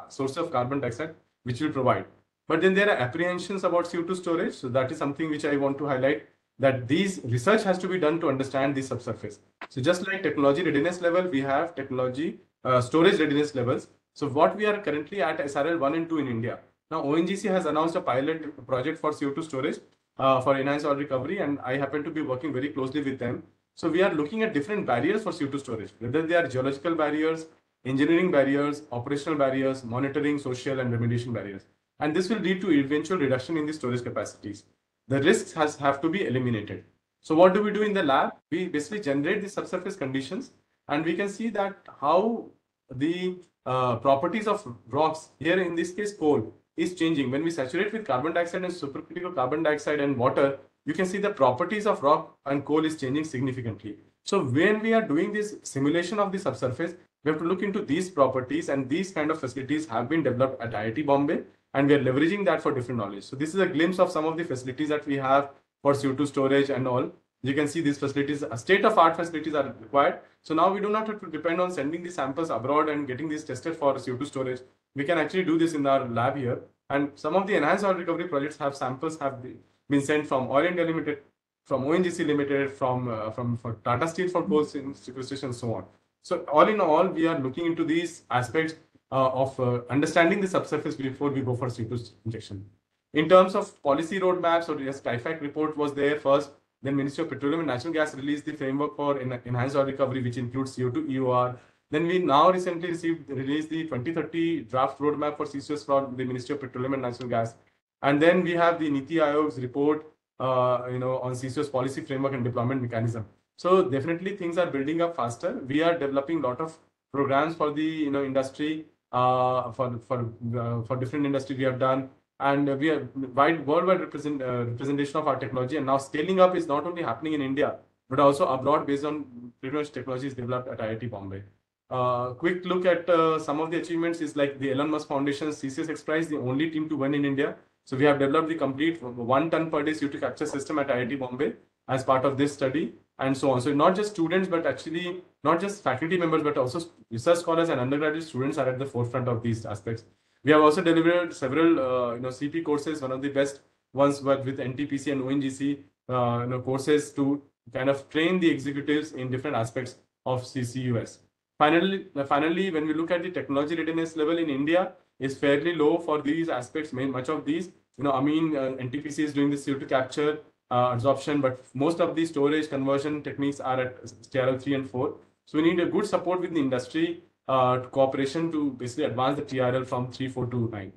Speaker 6: sources of carbon dioxide which will provide. But then there are apprehensions about CO2 storage. So that is something which I want to highlight, that these research has to be done to understand the subsurface. So just like technology readiness level, we have technology storage readiness levels. So what we are currently at SRL 1 and 2 in India. Now ONGC has announced a pilot project for CO2 storage for enhanced oil recovery, and I happen to be working very closely with them. So we are looking at different barriers for CO2 storage, whether they are geological barriers, engineering barriers, operational barriers, monitoring, social and remediation barriers. And this will lead to eventual reduction in the storage capacities. The risks have to be eliminated. So what do we do in the lab? We basically generate the subsurface conditions, and we can see that how the properties of rocks, here in this case coal, is changing. When we saturate with carbon dioxide and supercritical carbon dioxide and water, you can see the properties of rock and coal is changing significantly. So when we are doing this simulation of the subsurface, we have to look into these properties, and these kind of facilities have been developed at IIT Bombay, and we are leveraging that for different knowledge. So this is a glimpse of some of the facilities that we have for CO2 storage and all. You can see these facilities, state-of-art facilities are required. So now we do not have to depend on sending the samples abroad and getting these tested for CO2 storage. We can actually do this in our lab here. And some of the enhanced oil recovery projects have samples have been sent from Oil India Limited, from ONGC Limited, from Tata Steel for coal sequestration and so on. So all in all, we are looking into these aspects of understanding the subsurface before we go for CO2 injection. In terms of policy roadmaps, so yes, TIFAC report was there first. Then Ministry of Petroleum and Natural Gas released the framework for enhanced oil recovery, which includes CO2 EOR. Then we now recently released the 2030 draft roadmap for CCUS from the Ministry of Petroleum and Natural Gas. And then we have the Niti Aayog's report, on CCUS policy framework and deployment mechanism. So definitely things are building up faster. We are developing a lot of programs for the industry, for different industry we have done, and we have worldwide representation of our technology. And now scaling up is not only happening in India but also abroad based on pretty much technologies developed at IIT Bombay. Quick look at some of the achievements is like the Elon Musk Foundation CCS X Prize, the only team to win in India. So we have developed the complete 1 ton per day CO2 capture system at IIT Bombay as part of this study, and so on. So not just students, but actually not just faculty members, but also research scholars and undergraduate students are at the forefront of these aspects. We have also delivered several CP courses, one of the best ones with NTPC and ONGC courses to kind of train the executives in different aspects of CCUS. Finally, when we look at the technology readiness level in India, is fairly low for these aspects. Much of these, NTPC is doing the CO2 capture, absorption, but most of the storage conversion techniques are at TRL 3 and 4. So we need a good support with the industry cooperation to basically advance the TRL from 3, 4 to 9.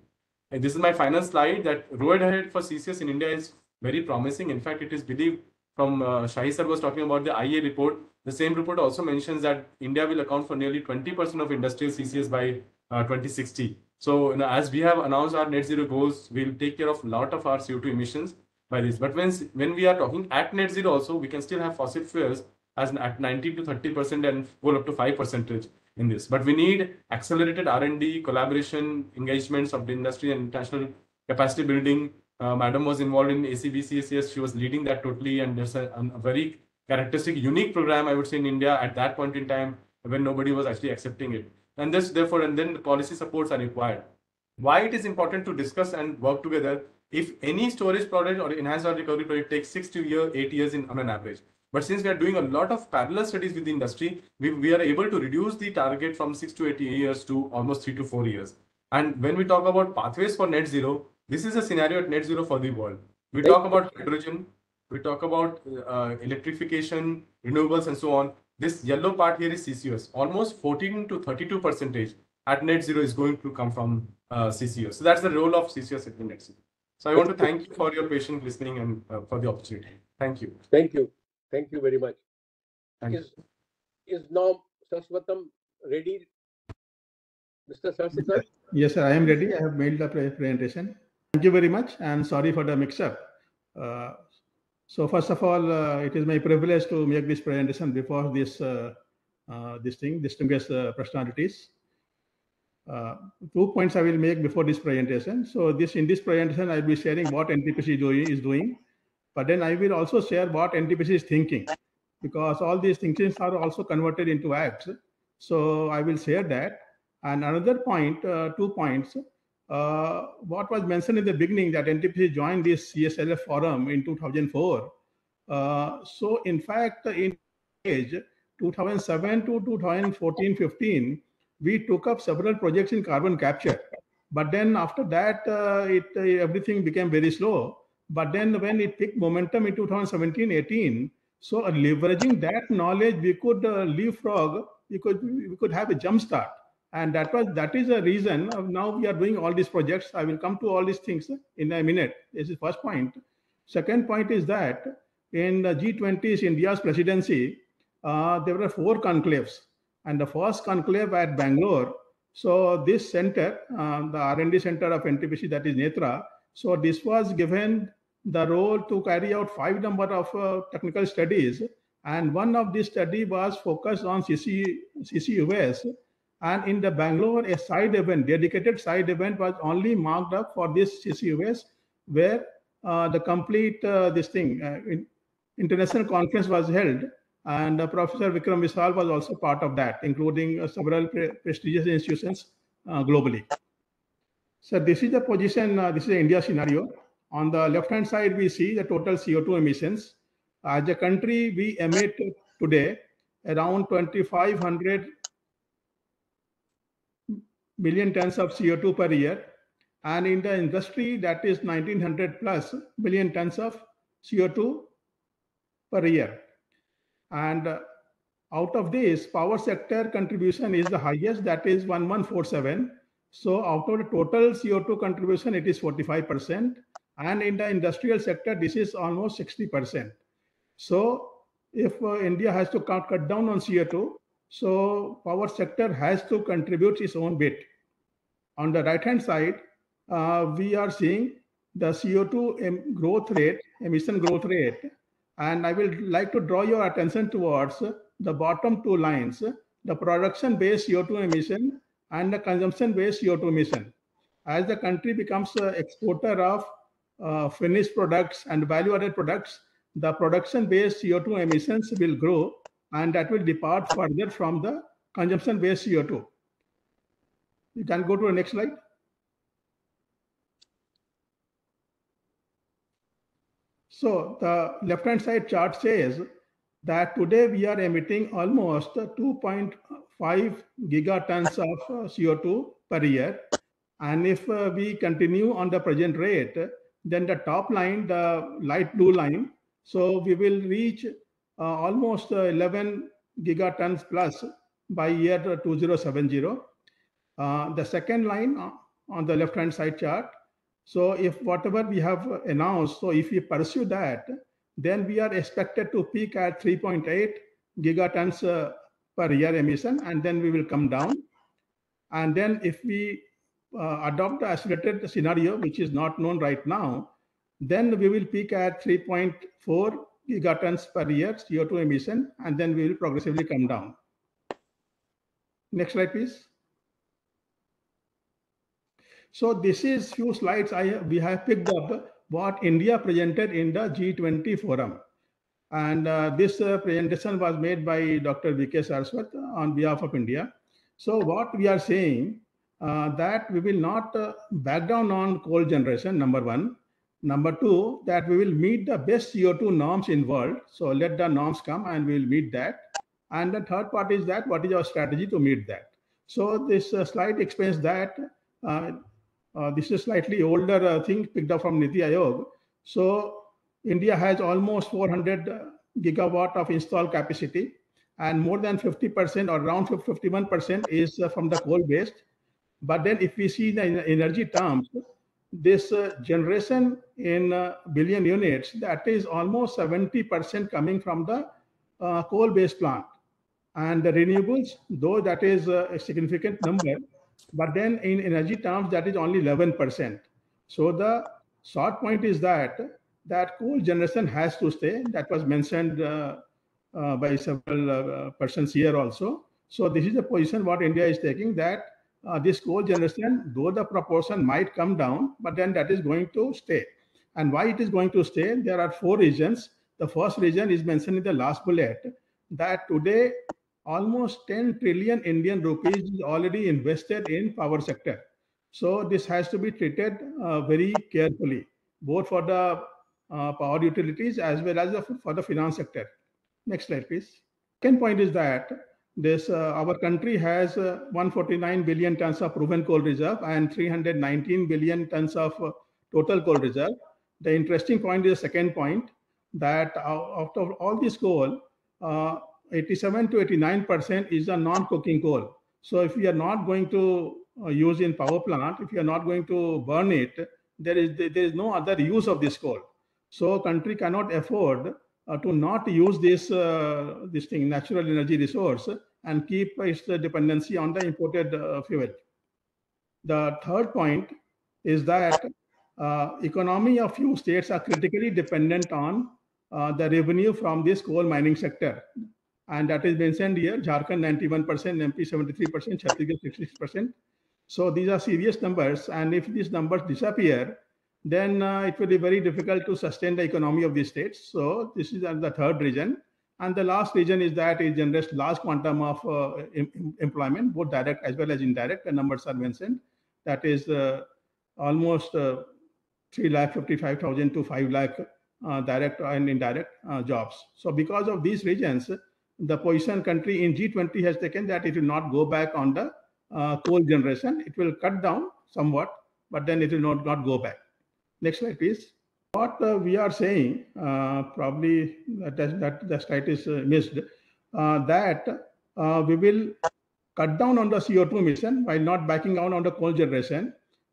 Speaker 6: And this is my final slide, that road ahead for CCS in India is very promising. In fact, it is believed from Shahi sir was talking about the IA report. The same report also mentions that India will account for nearly 20% of industrial CCS by 2060. So as we have announced our net zero goals, we'll take care of a lot of our CO2 emissions by this. But when we are talking at net zero also, we can still have fossil fuels as at 90 to 30% and go up to 5% in this. But we need accelerated R&D, collaboration, engagements of the industry and international capacity building. Madam was involved in ACBCSS. She was leading that totally, and there's a very characteristic, unique program, I would say, in India at that point in time when nobody was actually accepting it. And then the policy supports are required. why it is important to discuss and work together if any storage project or enhanced oil recovery project takes 6 to 8 years on an average. But since we are doing a lot of parallel studies with the industry, we are able to reduce the target from 6 to 8 years to almost 3 to 4 years. And when we talk about pathways for net zero, this is a scenario at net zero for the world. We talk about hydrogen, we talk about electrification, renewables, and so on. This yellow part here is CCUS. Almost 14 to 32% at net zero is going to come from CCUS. So that's the role of CCUS at the net zero. So I want to thank you for your patient listening and for the opportunity. Thank you.
Speaker 1: Thank you. Thank you very much.
Speaker 6: Thank you.
Speaker 1: Is now Saswatam ready? Mr. Saswatam?
Speaker 5: Yes, sir, I am ready. I have made the presentation. Thank you very much, and sorry for the mix-up. So first of all, it is my privilege to make this presentation before this distinguished personalities. 2 points I will make before this presentation. So in this presentation, I will be sharing what NTPC is doing, but then I will also share what NTPC is thinking, because all these thinkings are also converted into acts. So I will share that. And another point, 2 points, what was mentioned in the beginning that NTPC joined this CSLF forum in 2004. So in fact, in age 2007 to 2014-15, we took up several projects in carbon capture. But then after that, everything became very slow. But then when it picked momentum in 2017-18, so leveraging that knowledge, we could leapfrog, we could have a jump start. And that is the reason now we are doing all these projects. I will come to all these things in a minute. This is first point. Second point is that in the G20's India's presidency, there were 4 conclaves. And the first conclave at Bangalore, so this center, the R&D center of NTPC, that is Netra, so this was given the role to carry out 5 number of technical studies. And one of these study was focused on CCUS. And in the Bangalore, a side event, dedicated side event was only marked up for this CCUS, where the complete international conference was held. And Professor Vikram Visal was also part of that, including several prestigious institutions globally. So this is the position, this is the India scenario. On the left-hand side, we see the total CO2 emissions. As a country, we emit today around 2,500 million tons of CO2 per year. And in the industry, that is 1,900 plus million tons of CO2 per year. And out of this, power sector contribution is the highest, that is 1147. So out of the total CO2 contribution, it is 45%. And in the industrial sector, this is almost 60%. So if India has to cut down on CO2, so power sector has to contribute its own bit. On the right-hand side, we are seeing the CO2 growth rate, emission growth rate. And I will like to draw your attention towards the bottom 2 lines, the production-based CO2 emission and the consumption-based CO2 emission. As the country becomes an exporter of finished products and value-added products, the production-based CO2 emissions will grow, and that will depart further from the consumption-based CO2. You can go to the next slide. So the left-hand side chart says that today we are emitting almost 2.5 gigatons of CO2 per year. And if we continue on the present rate, then the top line, the light blue line, so we will reach almost 11 gigatons plus by year 2070. The second line on the left-hand side chart, so if whatever we have announced, so if we pursue that, then we are expected to peak at 3.8 gigatons per year emission, and then we will come down. And then if we adopt the accelerated scenario, which is not known right now, then we will peak at 3.4 gigatons per year CO2 emission, and then we will progressively come down. Next slide, please. So this is few slides we have picked up what India presented in the G20 forum. And this presentation was made by Dr. V.K. Saraswat on behalf of India. So what we are saying that we will not back down on coal generation, number one. Number two, that we will meet the best CO2 norms in world. So let the norms come and we will meet that. And the third part is that what is our strategy to meet that? So this slide explains that. This is a slightly older thing picked up from Niti Aayog. So India has almost 400 gigawatt of installed capacity, and more than 50% or around 51% is from the coal-based. But then if we see the energy terms, this generation in billion units, that is almost 70% coming from the coal-based plant. And the renewables, though that is a significant number, but then in energy terms, that is only 11%. So the short point is that coal generation has to stay. That was mentioned by several persons here also. So this is the position what India is taking, that this coal generation, though the proportion might come down, but then that is going to stay. And why it is going to stay? There are 4 reasons. The first reason is mentioned in the last bullet, that today almost 10 trillion Indian rupees is already invested in power sector. So this has to be treated very carefully, both for the power utilities as well as for the finance sector. Next slide, please. Second point is that this our country has 149 billion tons of proven coal reserve and 319 billion tons of total coal reserve. The interesting point is the second point, that out of all this coal, 87 to 89% is a non-coking coal. So if we are not going to use in power plant, if you are not going to burn it, there is no other use of this coal. So country cannot afford to not use this natural energy resource and keep its dependency on the imported fuel. The third point is that economy of few states are critically dependent on the revenue from this coal mining sector. And that is mentioned here: Jharkhand 91%, MP 73%, Chhattisgarh 66%. So these are serious numbers, and if these numbers disappear, then it will be very difficult to sustain the economy of these states. So this is the third reason. And the last reason is that it generates large quantum of employment, both direct as well as indirect. The numbers are mentioned. That is almost 3,55,000 to 5 lakh direct and indirect jobs. So because of these reasons, the position country in G20 has taken that it will not go back on the coal generation. It will cut down somewhat, but then it will not go back. Next slide, please. What we are saying, probably that slide is missed, that we will cut down on the CO2 emission while not backing down on the coal generation.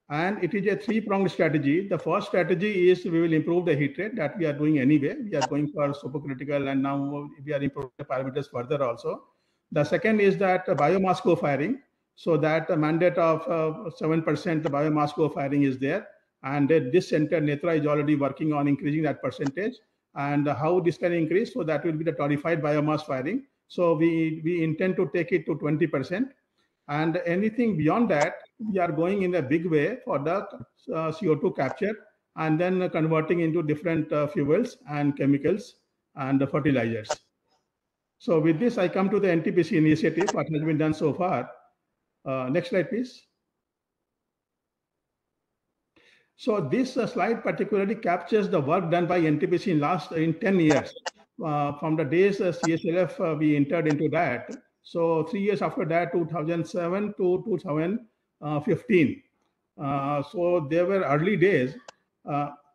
Speaker 5: And it is a 3-pronged strategy. The first strategy is we will improve the heat rate, that we are doing anyway. We are going for supercritical, and now we are improving the parameters further also. The second is that biomass co-firing. So that the mandate of 7% biomass co-firing is there. And this center, Netra, is already working on increasing that percentage. And how this can increase? So that will be the torrefied biomass firing. So we intend to take it to 20%. And anything beyond that, we are going in a big way for the CO2 capture and then converting into different fuels and chemicals and fertilizers. So with this, I come to the NTPC initiative, what has been done so far. Next slide, please. So this slide particularly captures the work done by NTPC in 10 years. From the days CSLF we entered into that. So 3 years after that, 2007 to 2015. So there were early days.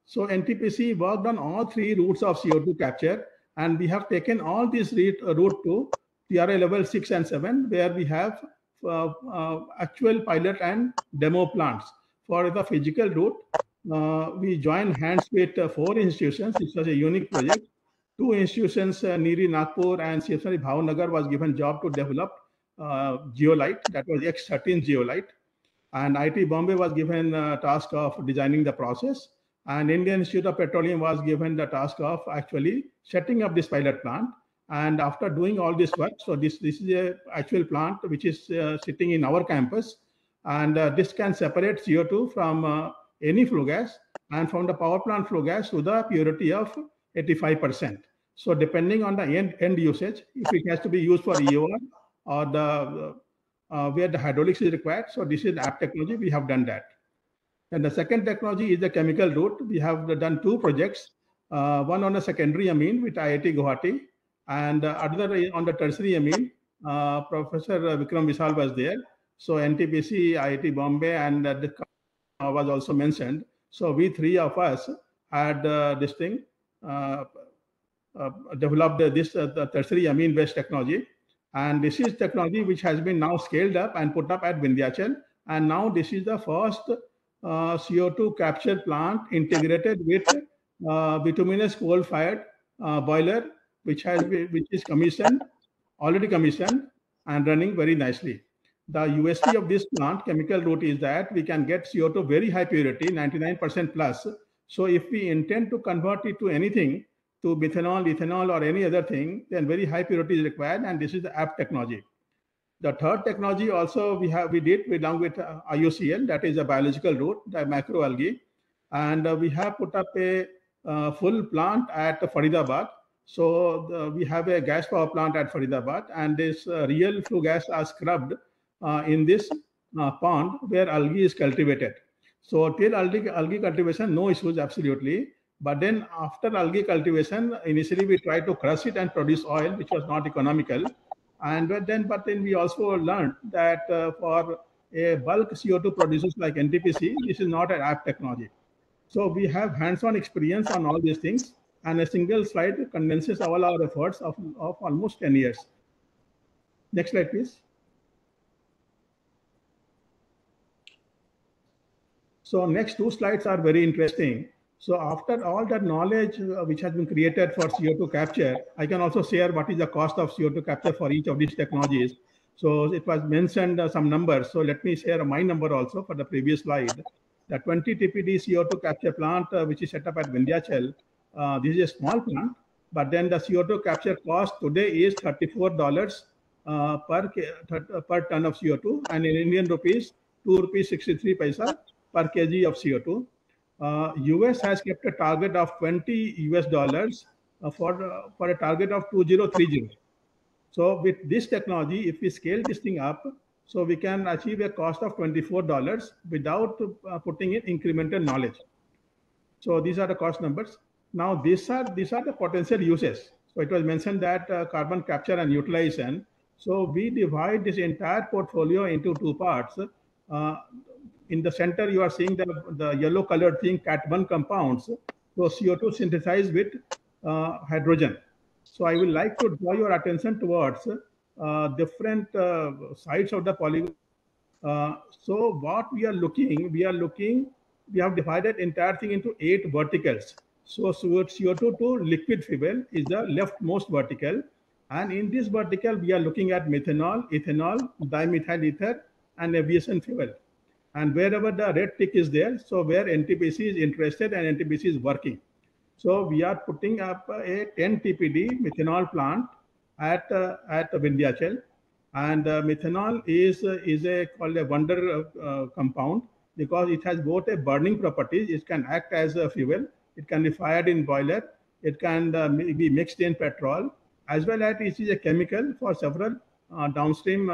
Speaker 5: So NTPC worked on all 3 routes of CO2 capture, and we have taken all these route to TRA level 6 and 7, where we have actual pilot and demo plants. For the physical route, we joined hands with 4 institutions. This was a unique project. 2 institutions, Niri Nagpur and CSMC Bhavnagar, was given job to develop geolite, that was X13 geolite. And IT Bombay was given task of designing the process. And Indian Institute of Petroleum was given the task of actually setting up this pilot plant. And after doing all this work, so this is a actual plant which is sitting in our campus. And this can separate CO2 from any flue gas, and from the power plant flue gas to the purity of 85%. So depending on the end usage, if it has to be used for EOR or the where the hydraulics is required. So this is app technology. We have done that. And the second technology is the chemical route. We have done 2 projects, one on a secondary amine with IIT Guwahati, and other on the tertiary amine. Professor Vikram Vishal was there. So NTPC, IIT Bombay, and was also mentioned. So we 3 of us had this thing, developed this tertiary amine-based technology. And this is technology which has been now scaled up and put up at Vindhyachal. And now this is the first CO2 capture plant integrated with bituminous coal-fired boiler, which is already commissioned and running very nicely. The USP of this plant, chemical route, is that we can get CO2 very high purity, 99% plus. So if we intend to convert it to anything, to methanol, ethanol, or any other thing, then very high purity is required, and this is the app technology. The third technology also we did along with IUCL, that is a biological route, the macroalgae, and we have put up a full plant at Faridabad. So we have a gas power plant at Faridabad, and this real flue gas are scrubbed in this pond where algae is cultivated. So till algae cultivation, no issues absolutely. But then after algae cultivation, initially we tried to crush it and produce oil, which was not economical. But then we also learned that for a bulk CO2 producers like NTPC, this is not an app technology. So we have hands-on experience on all these things, and a single slide condenses all our efforts of almost 10 years. Next slide, please. So next 2 slides are very interesting. So after all that knowledge which has been created for CO2 capture, I can also share what is the cost of CO2 capture for each of these technologies. So it was mentioned some numbers. So let me share my number also for the previous slide. The 20 TPD CO2 capture plant, which is set up at Vindhyachal, this is a small plant, but then the CO2 capture cost today is $34 per ton of CO2, and in Indian rupees, 2 rupees 63 paisa per kg of CO2. US has kept a target of $20 for a target of 2030. So with this technology, if we scale this thing up, so we can achieve a cost of $24 without putting in incremental knowledge. So these are the cost numbers. Now these are the potential uses. So it was mentioned that carbon capture and utilization. So we divide this entire portfolio into 2 parts. In the center, you are seeing the yellow colored thing, Cat1 compounds. So CO2 synthesized with hydrogen. So I would like to draw your attention towards different sides of the polygon. So what we have divided entire thing into 8 verticals. So CO2 to liquid fuel is the leftmost vertical. And in this vertical, we are looking at methanol, ethanol, dimethyl ether, and aviation fuel. And wherever the red tick is there, so where NTPC is interested and NTPC is working. So we are putting up a 10 TPD methanol plant at Vindhyachal, and methanol is called a wonder compound because it has both a burning properties. It can act as a fuel. It can be fired in boiler. It can be mixed in petrol, as well as it is a chemical for several downstream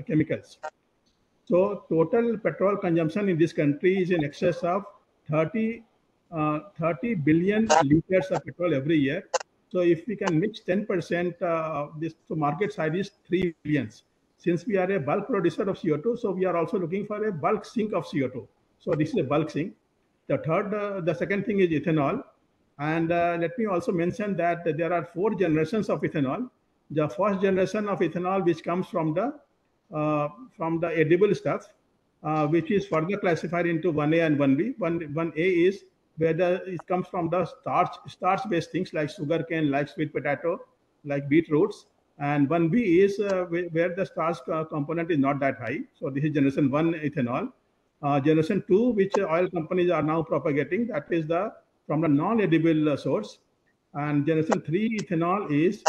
Speaker 5: chemicals. So total petrol consumption in this country is in excess of 30 billion liters of petrol every year. So if we can mix 10% this, so market size is 3 billions. Since we are a bulk producer of CO2, so we are also looking for a bulk sink of CO2. So this is a bulk sink. The second thing is ethanol. And let me also mention that there are 4 generations of ethanol. The first generation of ethanol, which comes from the edible stuff, which is further classified into 1A and 1B. 1A is where it comes from the starch-based things like sugarcane, like sweet potato, like beetroots. And 1B is where the starch component is not that high. So this is generation 1 ethanol. Generation 2, which oil companies are now propagating, that is from the non-edible source. And generation 3 ethanol is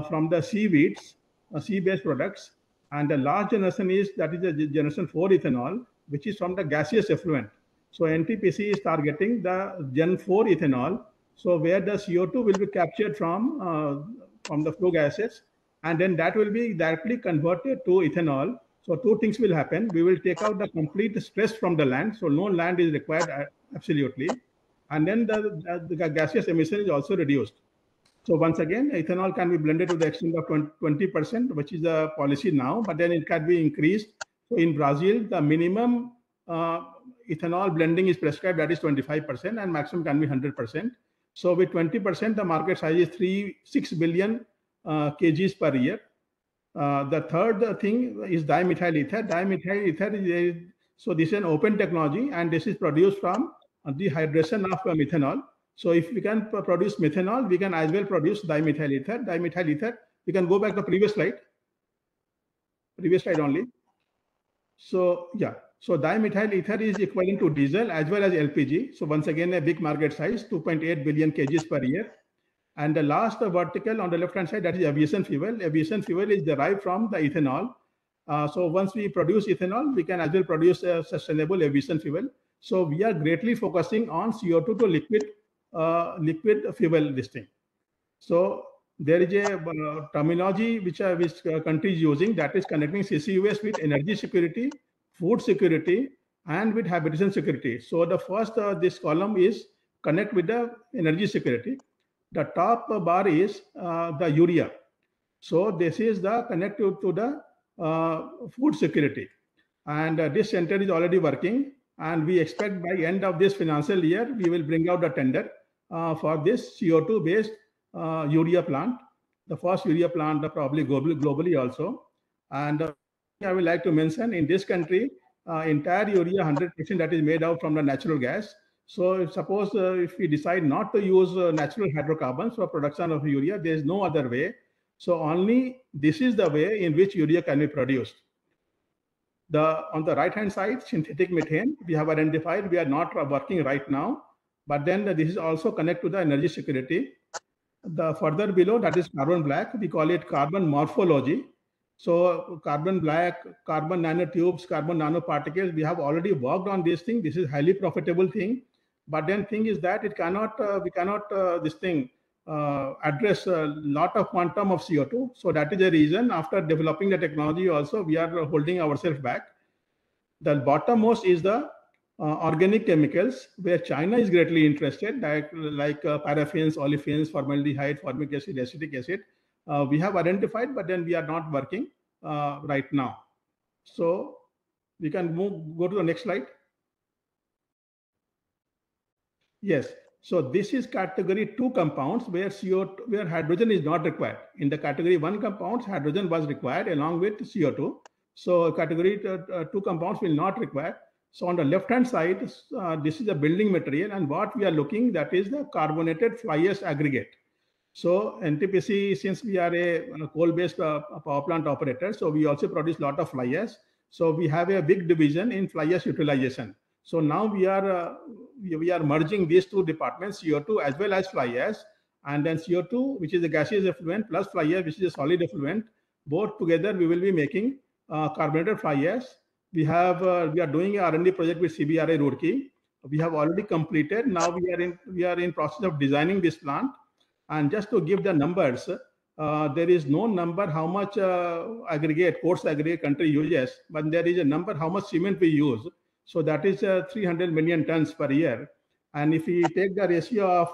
Speaker 5: from the seaweeds, sea-based products. And the last generation is the generation 4 ethanol, which is from the gaseous effluent. So NTPC is targeting the Gen 4 ethanol, so where the CO2 will be captured from the flue gases, and then that will be directly converted to ethanol. So two things will happen. We will take out the complete stress from the land. So no land is required absolutely. And then the gaseous emission is also reduced. So once again, ethanol can be blended to the extent of 20%, which is the policy now, but then it can be increased. So in Brazil, the minimum ethanol blending is prescribed, that is 25%, and maximum can be 100%. So with 20%, the market size is 6 billion kgs per year. The third thing is dimethyl ether. Dimethyl ether is so this is an open technology, and this is produced from dehydration of methanol. So if we can produce methanol, we can as well produce dimethyl ether. Dimethyl ether, we can go back to the previous slide only. So yeah, so dimethyl ether is equivalent to diesel as well as LPG. So once again, a big market size, 2.8 billion kgs per year. And the last vertical on the left-hand side, that is aviation fuel. Aviation fuel is derived from the ethanol. So once we produce ethanol, we can as well produce a sustainable aviation fuel. So we are greatly focusing on CO2 to liquid fuel listing. So there is a terminology which country is using, that is connecting CCUS with energy security, food security, and with habitation security. So the first, this column is connect with the energy security. The top bar is the urea. So this is the connected to the food security. And this center is already working. And we expect by end of this financial year, we will bring out the tender for this CO2 based urea plant, the first urea plant probably globally also. And I would like to mention in this country, entire urea 100% that is made out from the natural gas. So suppose if we decide not to use natural hydrocarbons for production of urea, there is no other way. So only this is the way in which urea can be produced. On the right hand side, synthetic methane, we have identified, we are not working right now, but then this is also connected to the energy security. The further below, that is carbon black, we call it carbon morphology. So carbon black, carbon nanotubes, carbon nanoparticles, we have already worked on this thing. This is highly profitable thing. But then thing is that it cannot, we cannot address a lot of quantum of CO2. So that is the reason after developing the technology also, we are holding ourselves back. The bottommost is the organic chemicals, where China is greatly interested, like paraffins, olefins, formaldehyde, formic acid, acetic acid. We have identified, but then we are not working right now. So we can go to the next slide. Yes. So this is category 2 compounds where where hydrogen is not required. In the category 1 compounds, hydrogen was required along with CO2. So category 2 compounds will not require. So on the left-hand side, this is a building material, and what we are looking, that is the carbonated fly ash aggregate. So NTPC, since we are a coal-based power plant operator, so we also produce a lot of fly ash. So we have a big division in fly ash utilization. So now we are merging these two departments, CO2 as well as fly ash, and then CO2, which is the gaseous effluent, plus fly ash, which is a solid effluent. Both together, we will be making carbonated fly ash. We are doing an R&D project with CBRI Roorkee. We have already completed. Now we are in process of designing this plant. And just to give the numbers, there is no number how much coarse aggregate country uses, but there is a number how much cement we use. So that is 300 million tons per year. And if we take the ratio of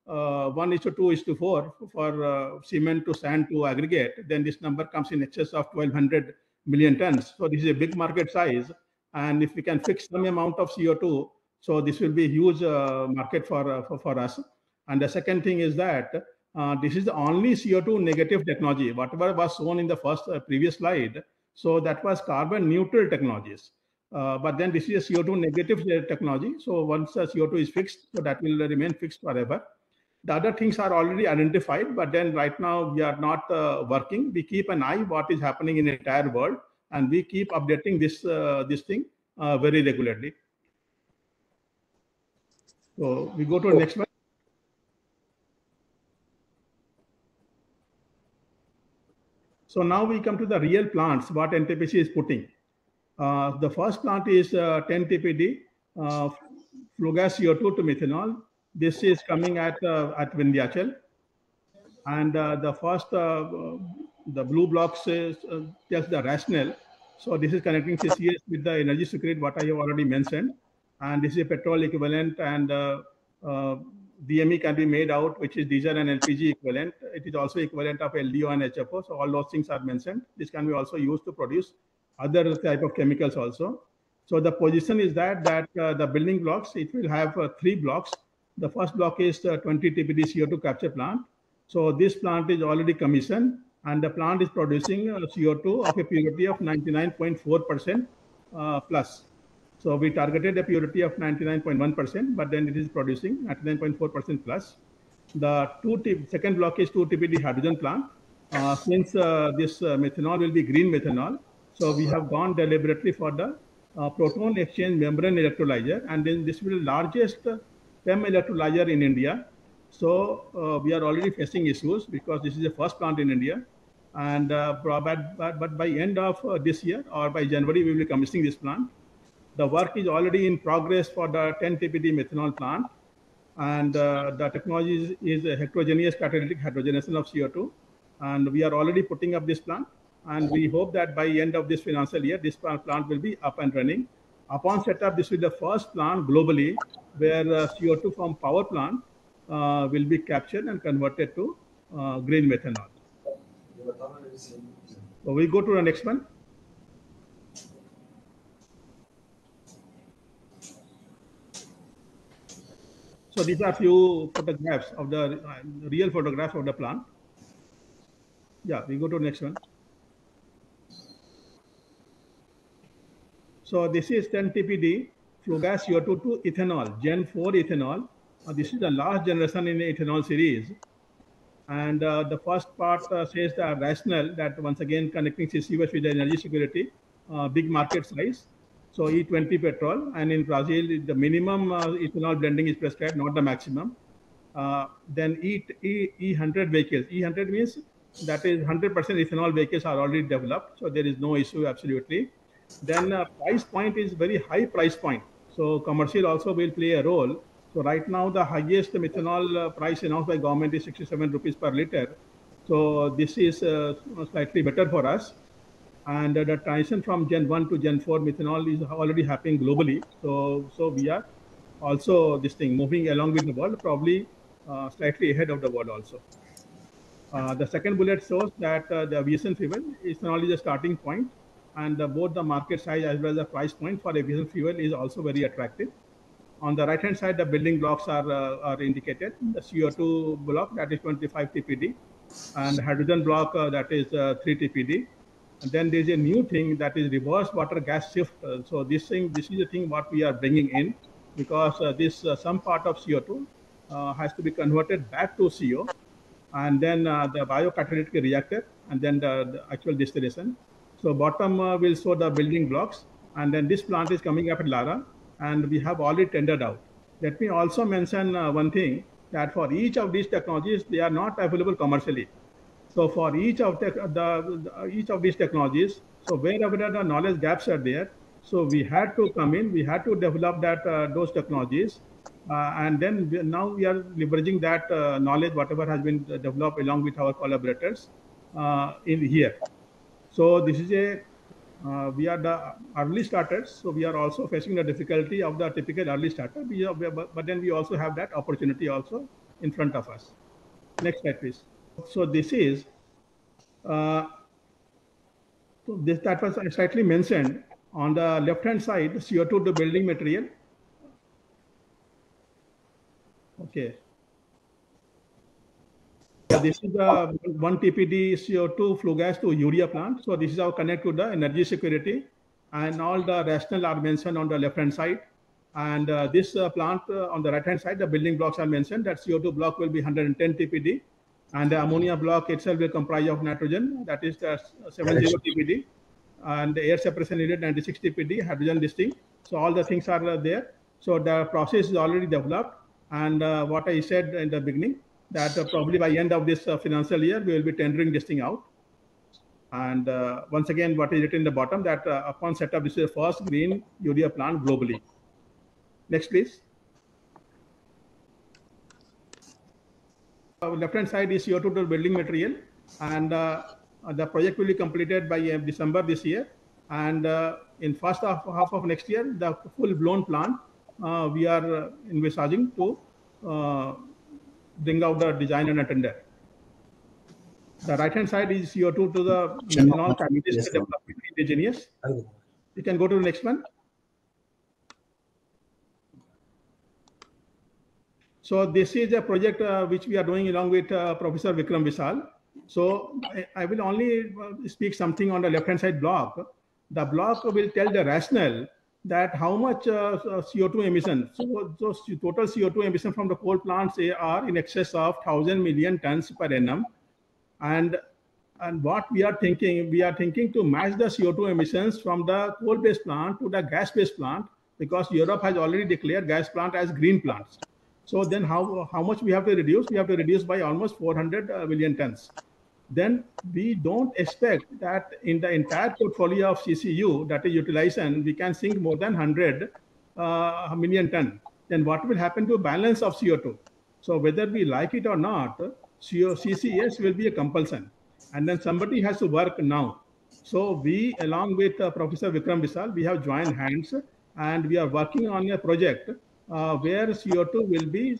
Speaker 5: 1:2:4 for cement to sand to aggregate, then this number comes in excess of 1,200 million tons. So this is a big market size. And if we can fix some amount of CO2, so this will be a huge market for us. And the second thing is that this is the only CO2 negative technology. Whatever was shown in the previous slide, so that was carbon neutral technologies. But then this is a CO2 negative technology. So once CO2 is fixed, so that will remain fixed forever. The other things are already identified, but then right now we are not working. We keep an eye what is happening in the entire world, and we keep updating this thing very regularly. So we go to the next one. So now we come to the real plants, what NTPC is putting. The first plant is 10 TPD, flue gas CO2 to methanol. This is coming at Vindhyachal. And the first, the blue blocks tells the rationale. So this is connecting CCS with the energy security, what I have already mentioned. And this is a petrol equivalent, and DME can be made out, which is diesel and LPG equivalent. It is also equivalent of LDO and HFO. So all those things are mentioned. This can be also used to produce other type of chemicals also. So the position is that the building blocks, it will have 3 blocks. The first block is 20 TPD CO2 capture plant. So this plant is already commissioned, and the plant is producing CO2 of a purity of 99.4% plus. So we targeted a purity of 99.1%, but then it is producing 99.4% plus. The second block is 2 TPD hydrogen plant. Since this methanol will be green methanol, so we have gone deliberately for the proton exchange membrane electrolyzer, and then this will be the largest PEM electrolyzer in India. So we are already facing issues because this is the first plant in India, and but by end of this year or by January we will be commissioning this plant. The work is already in progress for the 10 TPD methanol plant, and the technology is a heterogeneous catalytic hydrogenation of CO2, and we are already putting up this plant, and we hope that by end of this financial year, this plant will be up and running. Upon setup, this will be the first plant globally where CO2 from power plant will be captured and converted to green methanol. So we go to the next one. So these are few photographs of the real photographs of the plant. Yeah, we go to the next one. So this is 10 TPD flue gas CO2 to ethanol, Gen 4 ethanol. This is the last generation in the ethanol series. And the first part says the rationale that once again connecting CCU with the energy security, big market size. So E20 petrol, and in Brazil, the minimum ethanol blending is prescribed, not the maximum. Then E100 vehicles. E100 means that is 100% ethanol vehicles are already developed. So there is no issue absolutely. Then price point is very high price point. So commercial also will play a role. So right now the highest methanol price announced by government is 67 rupees per liter. So this is slightly better for us. And the transition from Gen 1 to Gen 4 methanol is already happening globally. So we are also moving along with the world, probably slightly ahead of the world also. The second bullet shows that the aviation fuel ethanol is a starting point, and both the market size as well as the price point for aviation fuel is also very attractive. On the right-hand side, the building blocks are indicated. The CO2 block, that is 25 TPD, and hydrogen block, that is 3 TPD. And then there's a new thing that is reverse water gas shift. So this is the thing what we are bringing in, because some part of CO2 has to be converted back to CO, and then the biocatalytic reactor, and then the actual distillation. So bottom will show the building blocks, and then this plant is coming up at Lara, and we have already tendered out. Let me also mention one thing, that for each of these technologies, they are not available commercially. So for each of these technologies, so wherever the knowledge gaps are there, so we had to come in, we had to develop those technologies, and then now we are leveraging that knowledge, whatever has been developed along with our collaborators in here. So this is we are the early starters, so we are also facing the difficulty of the typical early starter, but then we also have that opportunity also in front of us. Next slide, please. So this is that was slightly mentioned on the left-hand side, CO2 to building material. Okay. So this is the 1 TPD CO2 flue gas to urea plant. So this is how connect to the energy security, and all the rationale are mentioned on the left-hand side. And this plant on the right-hand side, the building blocks are mentioned. That CO2 block will be 110 TPD. And the ammonia block itself will comprise of nitrogen, that is 70 TPD, and the air separation unit 96 TPD, hydrogen distinct. So all the things are there. So the process is already developed. And what I said in the beginning, that probably by end of this financial year, we will be tendering this thing out. And once again, what is written in the bottom, that upon setup, this is the first green urea plant globally. Next, please. Left-hand side is CO2 to building material, and the project will be completed by December this year. And in first half of next year, the full-blown plant we are envisaging to bring out the design and a tender. The right-hand side is CO2 to the methanol catalyst development indigenous. You can go to the next one. So this is a project which we are doing along with Professor Vikram Vishal. So I will only speak something on the left-hand side block. The block will tell the rationale that how much CO2 emission. So total CO2 emission from the coal plants are in excess of 1,000 million tons per annum. And what we are thinking to match the CO2 emissions from the coal-based plant to the gas-based plant, because Europe has already declared gas plant as green plants. So then how much we have to reduce? We have to reduce by almost 400 million tons. Then we don't expect that in the entire portfolio of CCU, that is utilization, we can sink more than 100 million ton. Then what will happen to balance of CO2? So whether we like it or not, CCS will be a compulsion. And then somebody has to work now. So we, along with Professor Vikram Vishal, we have joined hands and we are working on a project where CO2 will be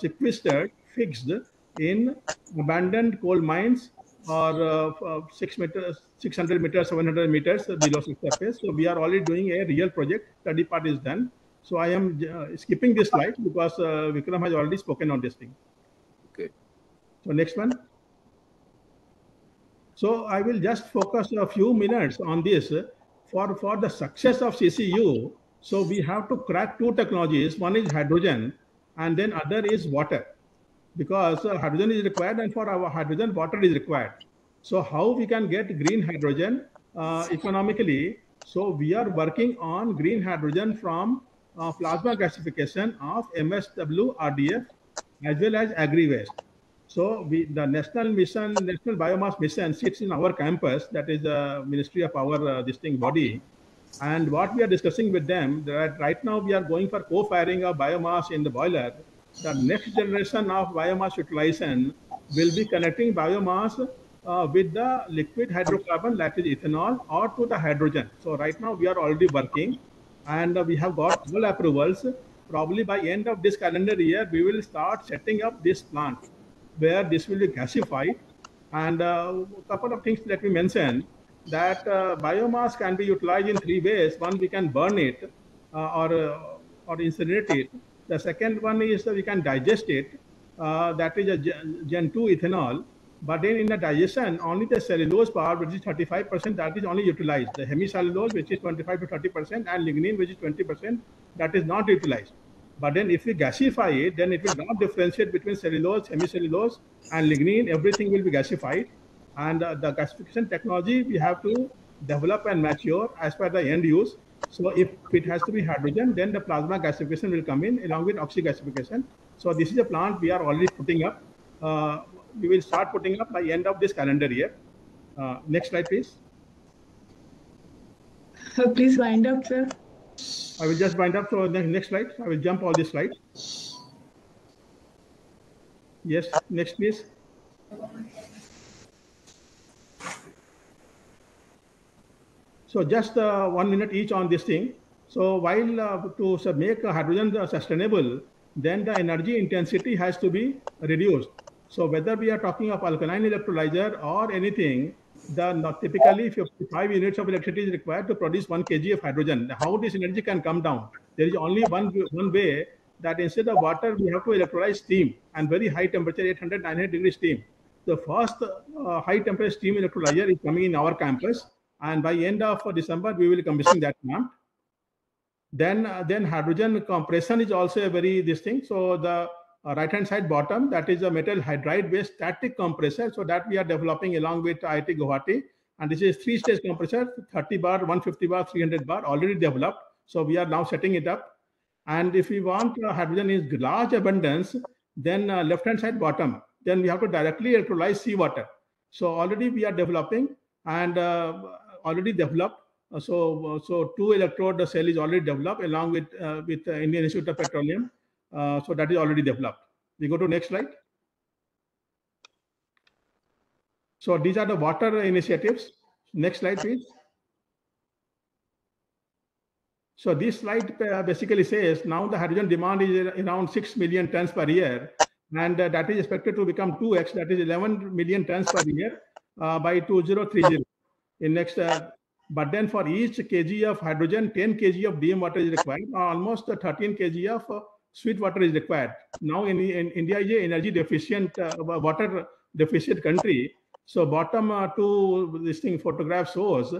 Speaker 5: sequestered, fixed in abandoned coal mines or 600 meters, 700 meters below surface. So we are already doing a real project. Study part is done. So I am skipping this slide because Vikram has already spoken on this thing.
Speaker 4: Okay.
Speaker 5: So next one. So I will just focus a few minutes on this. For the success of CCU, so we have to crack two technologies. One is hydrogen and then other is water, because hydrogen is required and for our hydrogen, water is required. So how we can get green hydrogen economically? So we are working on green hydrogen from plasma gasification of MSW, RDF, as well as agri-waste. So the national biomass mission sits in our campus, that is the Ministry of our distinct body. And what we are discussing with them, that right now we are going for co-firing of biomass in the boiler. The next generation of biomass utilization will be connecting biomass with the liquid hydrocarbon, that is ethanol, or to the hydrogen. So right now we are already working and we have got all approvals. Probably by end of this calendar year, we will start setting up this plant where this will be gasified. And a couple of things that we mentioned, that biomass can be utilized in three ways. One, we can burn it or incinerate it. The second one is we can digest it. That is a Gen 2 ethanol. But then in the digestion, only the cellulose part, which is 35%, that is only utilized. The hemicellulose, which is 25 to 30%, and lignin, which is 20%, that is not utilized. But then if we gasify it, then it will not differentiate between cellulose, hemicellulose, and lignin. Everything will be gasified. And the gasification technology we have to develop and mature as per the end use. So if it has to be hydrogen, then the plasma gasification will come in along with oxygasification. So this is a plant we are already putting up. We will start putting up by end of this calendar year. Next slide, please.
Speaker 2: Please wind up, sir.
Speaker 5: I will just wind up. So next slide. I will jump all this slide. Yes, next please. So just 1 minute each on this thing. So while to make hydrogen sustainable, then the energy intensity has to be reduced. So whether we are talking of alkaline electrolyzer or anything, typically 55 units of electricity is required to produce 1 kg of hydrogen. How this energy can come down? There is only one way, that instead of water, we have to electrolyze steam and very high temperature, 800, 900 degree steam. The first high temperature steam electrolyzer is coming in our campus. And by end of December, we will commission that plant. Then hydrogen compression is also a very thing. So the right-hand side bottom, that is a metal hydride-based static compressor. So that we are developing along with IIT Guwahati. And this is 3-stage compressor, 30 bar, 150 bar, 300 bar, already developed. So we are now setting it up. And if we want hydrogen in large abundance, then left-hand side bottom, then we have to directly electrolyze seawater. So already we are developing and already developed. So 2 electrode cell is already developed along with Indian Institute of Petroleum. So that is already developed. We go to next slide. So these are the water initiatives. Next slide, please. So this slide basically says now the hydrogen demand is around 6 million tons per year, and that is expected to become 2x, that is 11 million tons per year by 2030 in next. But then for each kg of hydrogen, 10 kg of DM water is required. Almost 13 kg of sweet water is required. Now in India is an energy deficient, water deficient country. So bottom two this thing photograph shows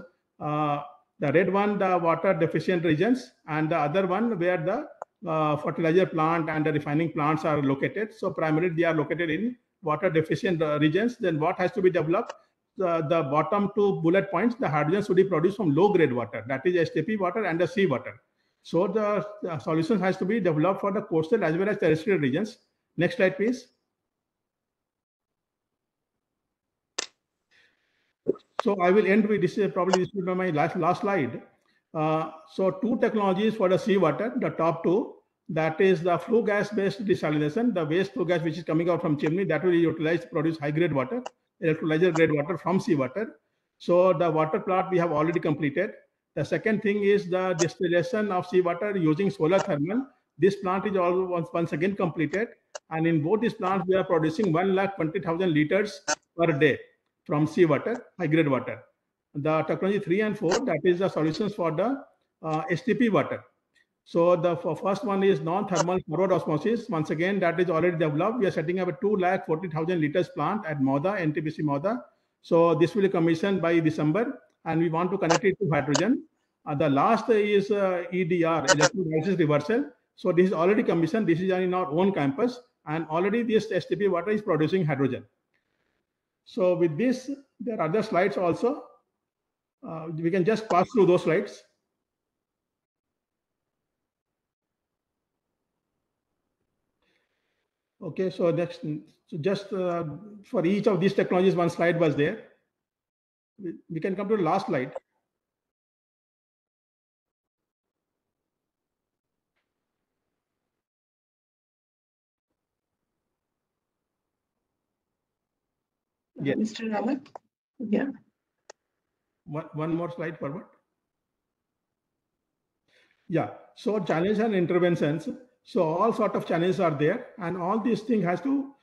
Speaker 5: the red one, the water deficient regions, and the other one where the fertilizer plant and the refining plants are located. So primarily they are located in water deficient regions. Then what has to be developed? The bottom two bullet points, the hydrogen should be produced from low grade water, that is STP water and the sea water. So the solution has to be developed for the coastal as well as terrestrial regions. Next slide, please. So I will end with this. Probably this will be my last slide. So two technologies for the sea water, the top two, that is the flue gas based desalination, the waste flue gas which is coming out from chimney, that will be utilized to produce high grade water, electrolyzer grade water from sea water. So the water plant we have already completed. The second thing is the distillation of seawater using solar thermal. This plant is also once again completed, and in both these plants we are producing 1,20,000 liters per day from seawater, high grade water. The technology 3 and 4, that is the solutions for the STP water. So the first one is non-thermal forward osmosis. Once again, that is already developed. We are setting up a 2,40,000 liters plant at Moda, NTPC Moda. So this will be commissioned by December, and we want to connect it to hydrogen. The last is EDR, electrolysis reversal. So this is already commissioned. This is in our own campus, and already this STP water is producing hydrogen. So with this, there are other slides also. We can just pass through those slides. Okay, so next, so just for each of these technologies, one slide was there. We can come to the last slide.
Speaker 2: Yeah. Mr. Rawat? Yeah.
Speaker 5: One more slide forward. Yeah, so challenges and interventions. So all sort of challenges are there, and all these things has to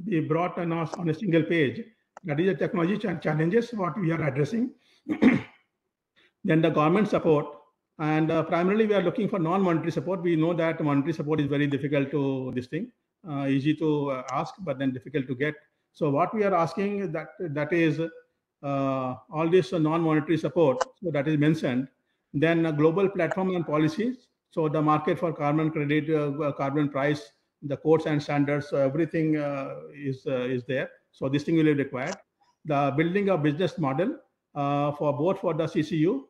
Speaker 5: be brought on a single page. That is the technology challenges what we are addressing. Then the government support, and primarily we are looking for non-monetary support. We know that monetary support is very difficult to easy to ask, but then difficult to get. So what we are asking that is all this non-monetary support. So that is mentioned. Then a global platform and policies. So the market for carbon credit, carbon price, the codes and standards, so everything is there. So this thing will be required. The building a business model for both for the CCU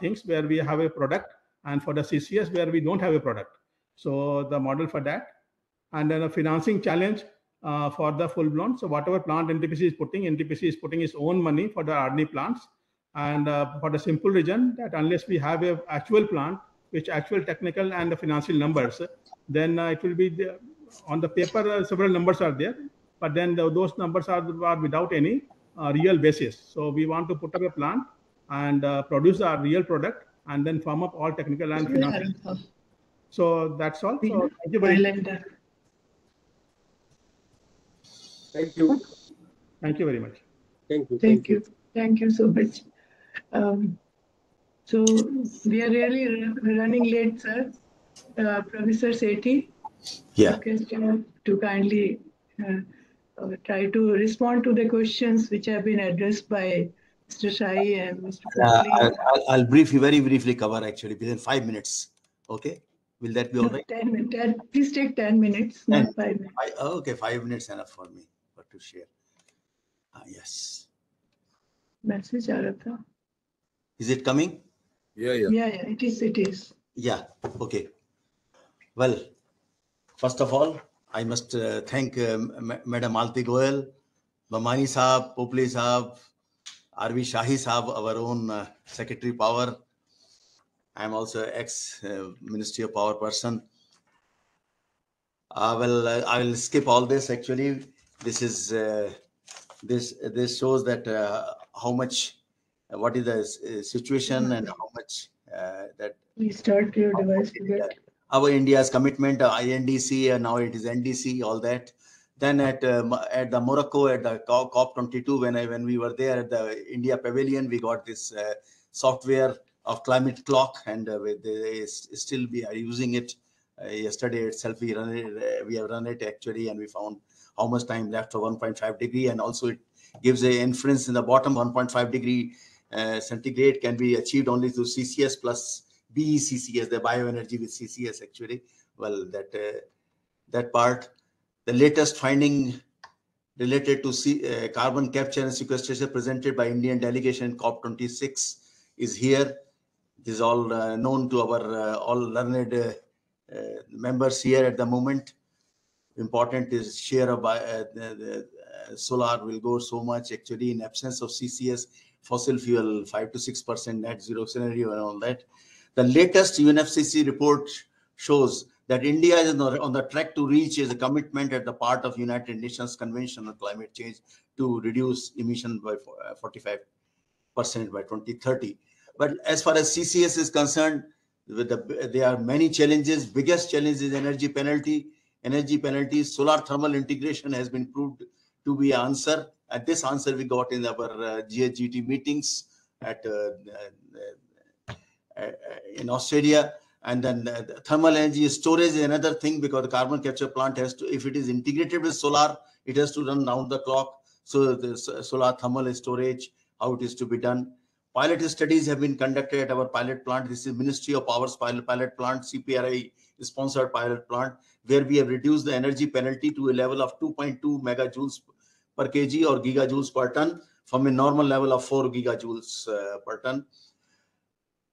Speaker 5: things where we have a product, and for the CCS where we don't have a product. So the model for that, and then a financing challenge for the full blown. So whatever plant NTPC is putting its own money for the R&D plants. And for the simple reason that unless we have a actual plant, which actual technical and the financial numbers, then it will be on the paper, several numbers are there, but then those numbers are without any real basis. So we want to put up a plant and produce our real product, and then firm up all technical and financial. So that's all. So thank you very much.
Speaker 1: Thank you.
Speaker 5: Thank you very much.
Speaker 1: Thank you.
Speaker 2: Thank you. Thank you so much. So we are really running late, sir. Professor Sethi, request you to kindly try to respond to the questions which have been addressed by Mr. Shai and Mr. Popli.
Speaker 7: I'll very briefly cover actually within 5 minutes. Okay, will that be all right?
Speaker 2: 10 minutes. Please take 10 minutes, not 5 minutes.
Speaker 7: Okay, 5 minutes enough for me to share. Yes.
Speaker 2: Message aa raha tha.
Speaker 7: Is it coming?
Speaker 2: Yeah, it is.
Speaker 7: Yeah, okay. Well, first of all, I must thank Madam Malti Goyal, Bamani Saab, Popli Saab, R.V. Shahi Saab, our own Secretary Power. I am also ex-Ministry of Power person. I will skip all this actually. This is this shows that how much, what is the situation and how much that
Speaker 2: Restart your device to get.
Speaker 7: our India's commitment, INDC, and now it is NDC, all that. Then at the Morocco, at the COP22, when we were there at the India Pavilion, we got this software of climate clock, and they still we are using it. Yesterday itself, we have run it actually, and we found how much time left for 1.5 degree, and also it gives a inference in the bottom. 1.5 degree centigrade can be achieved only through CCS plus BECCS, the bioenergy with CCS actually. Well, that part, the latest finding related to carbon capture and sequestration presented by Indian delegation COP26 is here. It is all known to our all learned members here at the moment. Important is share of solar will go so much actually in absence of CCS, fossil fuel 5 to 6% net zero scenario and all that. The latest UNFCCC report shows that India is on the track to reach a commitment at the part of United Nations Convention on Climate Change to reduce emission by 45% by 2030. But as far as CCS is concerned, there are many challenges. Biggest challenge is energy penalty. Energy penalties, solar thermal integration has been proved to be an answer. And this answer we got in our GHGT meetings in Australia. And then thermal energy storage is another thing, because the carbon capture plant has to, if it is integrated with solar, it has to run round the clock. So the solar thermal storage, how it is to be done. Pilot studies have been conducted at our pilot plant. This is Ministry of Power's pilot plant, CPRI sponsored pilot plant, where we have reduced the energy penalty to a level of 2.2 megajoules per kg or gigajoules per ton from a normal level of 4 gigajoules per ton.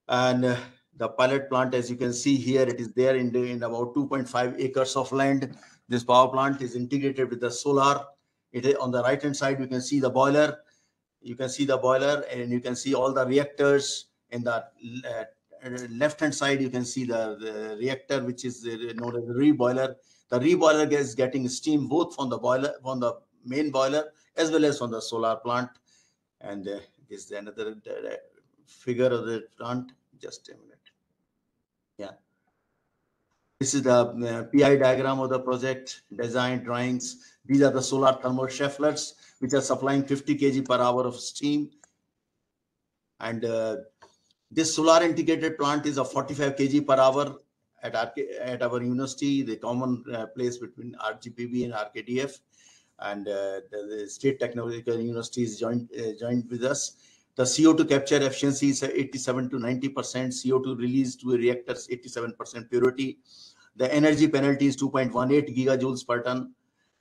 Speaker 7: And the pilot plant, as you can see here, it is there in about 2.5 acres of land. This power plant is integrated with the solar. It is on the right hand side. You can see the boiler. You can see the boiler, and you can see all the reactors. In the left hand side, you can see the reactor, which is known as the reboiler. The reboiler is getting steam both from the boiler, from the main boiler, as well as from the solar plant. And this is another figure of the plant. Just a minute. Yeah. This is the PI diagram of the project, design drawings. These are the solar thermal chaflets, which are supplying 50 kg per hour of steam. And this solar integrated plant is of 45 kg per hour at our university, the common place between RGPB and RKDF. And the State Technological University is joined with us. The CO2 capture efficiency is 87 to 90%. CO2 released to a reactors 87% purity. The energy penalty is 2.18 gigajoules per ton.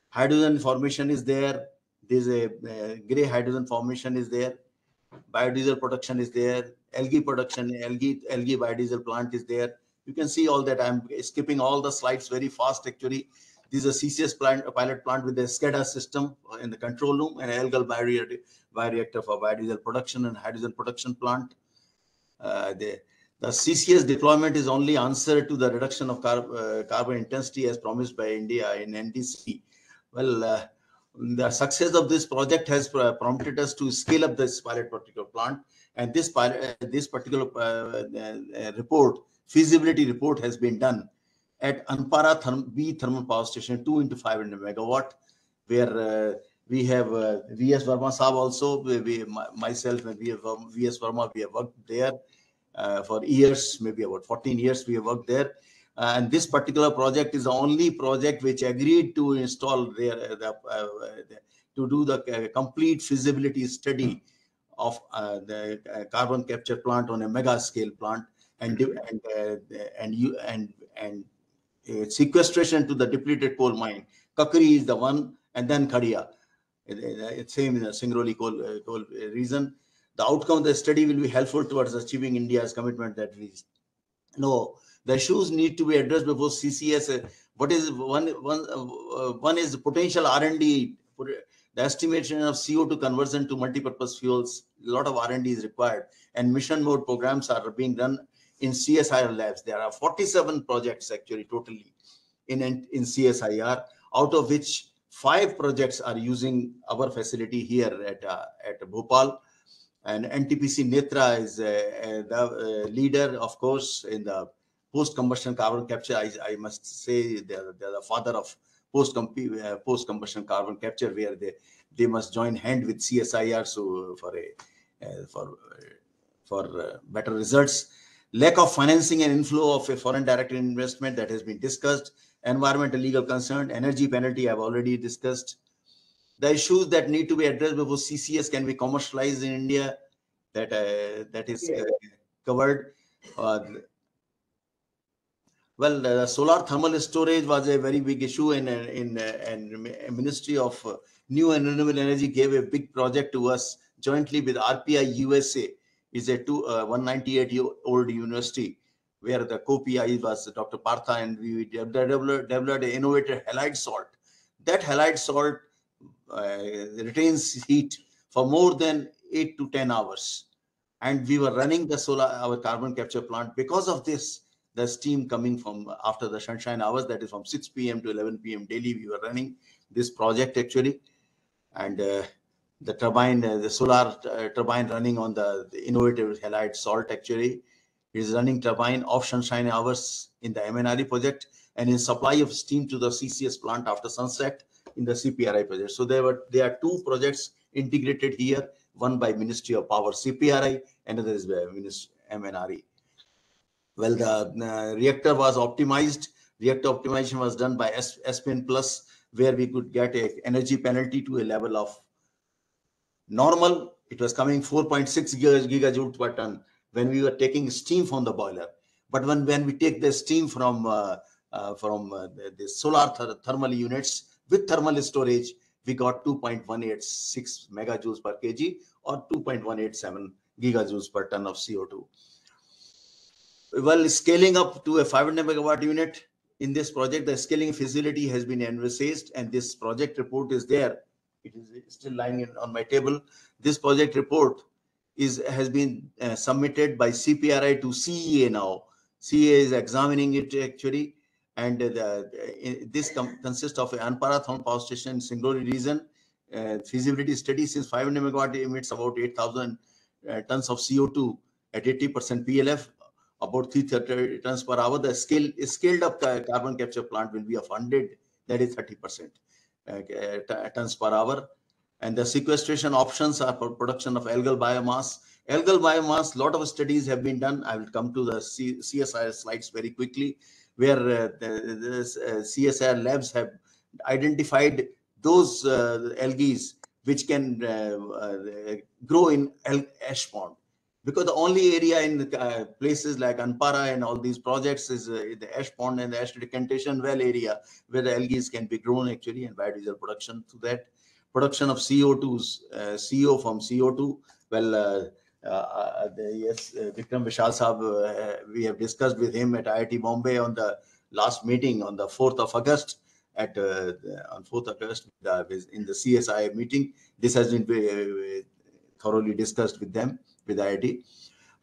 Speaker 7: Hydrogen formation is there. There's a gray hydrogen formation is there. Biodiesel production is there. Algae production, algae biodiesel plant is there. You can see all that. I'm skipping all the slides very fast actually. This is a CCS plant, a pilot plant with a SCADA system in the control room, and an algal bioreactor for biodiesel production and hydrogen production plant. The CCS deployment is only answer to the reduction of carbon intensity as promised by India in NDC. Well, the success of this project has prompted us to scale up this particular plant, and this particular report, feasibility report, has been done at Anpara B thermal power station, 2 into 500 megawatt, where we have VS Verma Saab also. Myself and VS Verma, we have worked there for years, maybe about 14 years we have worked there. And this particular project is the only project which agreed to install there, to do the complete feasibility study of the carbon capture plant on a mega scale plant, and sequestration to the depleted coal mine. Kakri is the one, and then Khadia. It's same in a Singrauli coal region. The outcome of the study will be helpful towards achieving India's commitment that we know. The issues need to be addressed before CCS. What is one is potential R&D. The estimation of CO2 conversion to multipurpose fuels. A lot of R&D is required, and mission mode programs are being done in CSIR labs. There are 47 projects actually totally in CSIR, out of which 5 projects are using our facility here at Bhopal. And NTPC Netra is the leader, of course, in the post-combustion carbon capture. I must say they're the father of post-combustion carbon capture, where they must join hand with CSIR so for better results. Lack of financing and inflow of a foreign direct investment, that has been discussed. Environmental legal concern, energy penalty, I've already discussed. The issues that need to be addressed before CCS can be commercialized in India, that is covered. Well, solar thermal storage was a very big issue, and Ministry of New and Renewable Energy gave a big project to us jointly with RPI USA. Is a 198-year-old university, where the co-PI was Dr. Partha, and we developed an innovative halide salt. That halide salt retains heat for more than 8 to 10 hours. And we were running our carbon capture plant. Because of this, the steam coming from after the sunshine hours, that is from 6 p.m. to 11 p.m. daily, we were running this project actually. And the turbine, the solar turbine running on the innovative halide salt actually is running turbine off sunshine hours in the MNRE project, and in supply of steam to the CCS plant after sunset in the CPRI project. So there are two projects integrated here, one by Ministry of Power CPRI, another is by MNRE. Well, the reactor was optimized. Reactor optimization was done by SPN Plus, where we could get an energy penalty to a level of normal. It was coming 4.6 gigajoules per ton when we were taking steam from the boiler. But when we take the steam from the solar thermal units with thermal storage, we got 2.186 megajoules per kg, or 2.187 gigajoules per ton of CO2. Well, scaling up to a 500 megawatt unit in this project, the scaling facility has been envisaged, and this project report is there. It is still lying on my table. This project report has been submitted by CPRI to CEA now. CEA is examining it actually, and this consists of an Anpara thermal power station in Singrauli region. Feasibility study, since 500 megawatt emits about 8,000 tons of CO2 at 80% PLF, about 330 tons per hour. The scaled up carbon capture plant will be of 100, that is 30% tons per hour. And the sequestration options are for production of algal biomass. Algal biomass, lot of studies have been done. I will come to the CSIR slides very quickly, where the CSIR labs have identified those algae which can grow in ash pond. Because the only area in places like Anpara and all these projects is the ash pond and the ash decantation well area, where the algae can be grown actually, and biodiesel production to that. Production of CO2s, CO from CO2. Well, yes, Vikram Vishal Saab, we have discussed with him at IIT Bombay on the last meeting on the 4th of August. On 4th August in the CSI meeting. This has been thoroughly discussed with them, with IIT.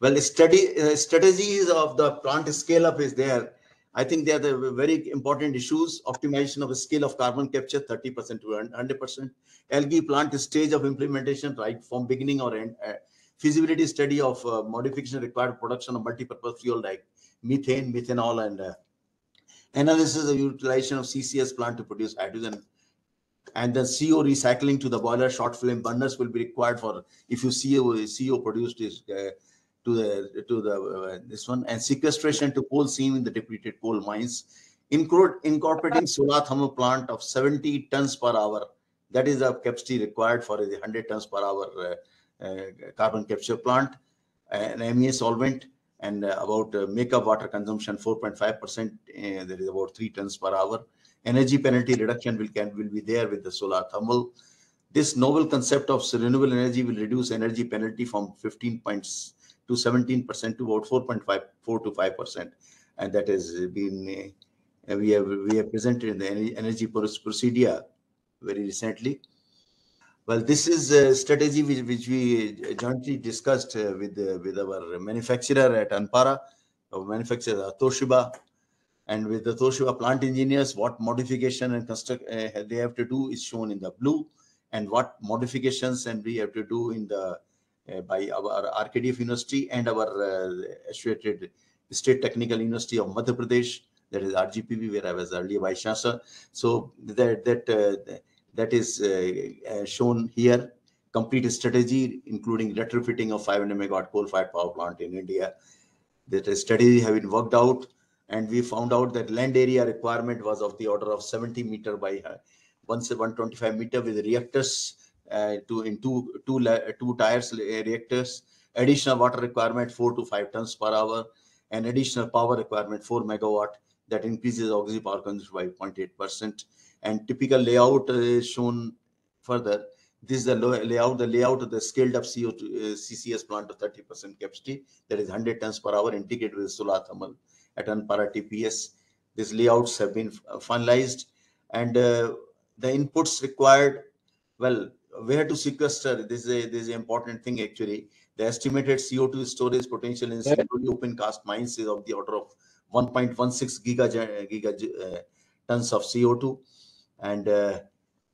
Speaker 7: Well, strategies of the plant scale up is there. I think they are the very important issues. Optimization of the scale of carbon capture, 30% to 100%. Algae plant stage of implementation, right from beginning or end. Feasibility study of modification required production of multi-purpose fuel like methane, methanol, and analysis of utilization of CCS plant to produce hydrogen. And then CO recycling to the boiler. Short flame burners will be required for if you CO produced is this one, and sequestration to coal seam in the depleted coal mines. Incorporating solar thermal plant of 70 tons per hour. That is the capacity required for a 100 tons per hour carbon capture plant. An MEA solvent, and about makeup water consumption 4.5%. There is about 3 tons per hour. Energy penalty reduction will be there with the solar thermal. This novel concept of renewable energy will reduce energy penalty from 15 points to 17% to about 4.4 to 5%, and that has been we have presented in the energy procedure very recently. Well, this is a strategy which we jointly discussed with our manufacturer at Anpara, our manufacturer Toshiba, and with the Toshiba plant engineers. What modification and construct they have to do is shown in the blue, and what modifications and we have to do in the by our RKDF University and our associated State Technical University of Madhya Pradesh, that is RGPV, where I was earlier Vice Chancellor. So that is shown here. Complete strategy, including retrofitting of 500 megawatt coal-fired power plant in India. That strategy have been worked out, and we found out that land area requirement was of the order of 70 meter by 125 meter with reactors two tires reactors. Additional water requirement 4 to 5 tons per hour, and additional power requirement 4 megawatt. That increases auxiliary power consumption by 0.8%. And typical layout is shown further. This is the layout of the scaled up CO2 CCS plant of 30% capacity, that is 100 tons per hour, integrated with solar thermal at Anpara TPS. These layouts have been finalized, and the inputs required, well, where to sequester, this is an important thing actually. The estimated CO2 storage potential in Singrauli open cast mines is of the order of 1.16 giga tons of CO2, and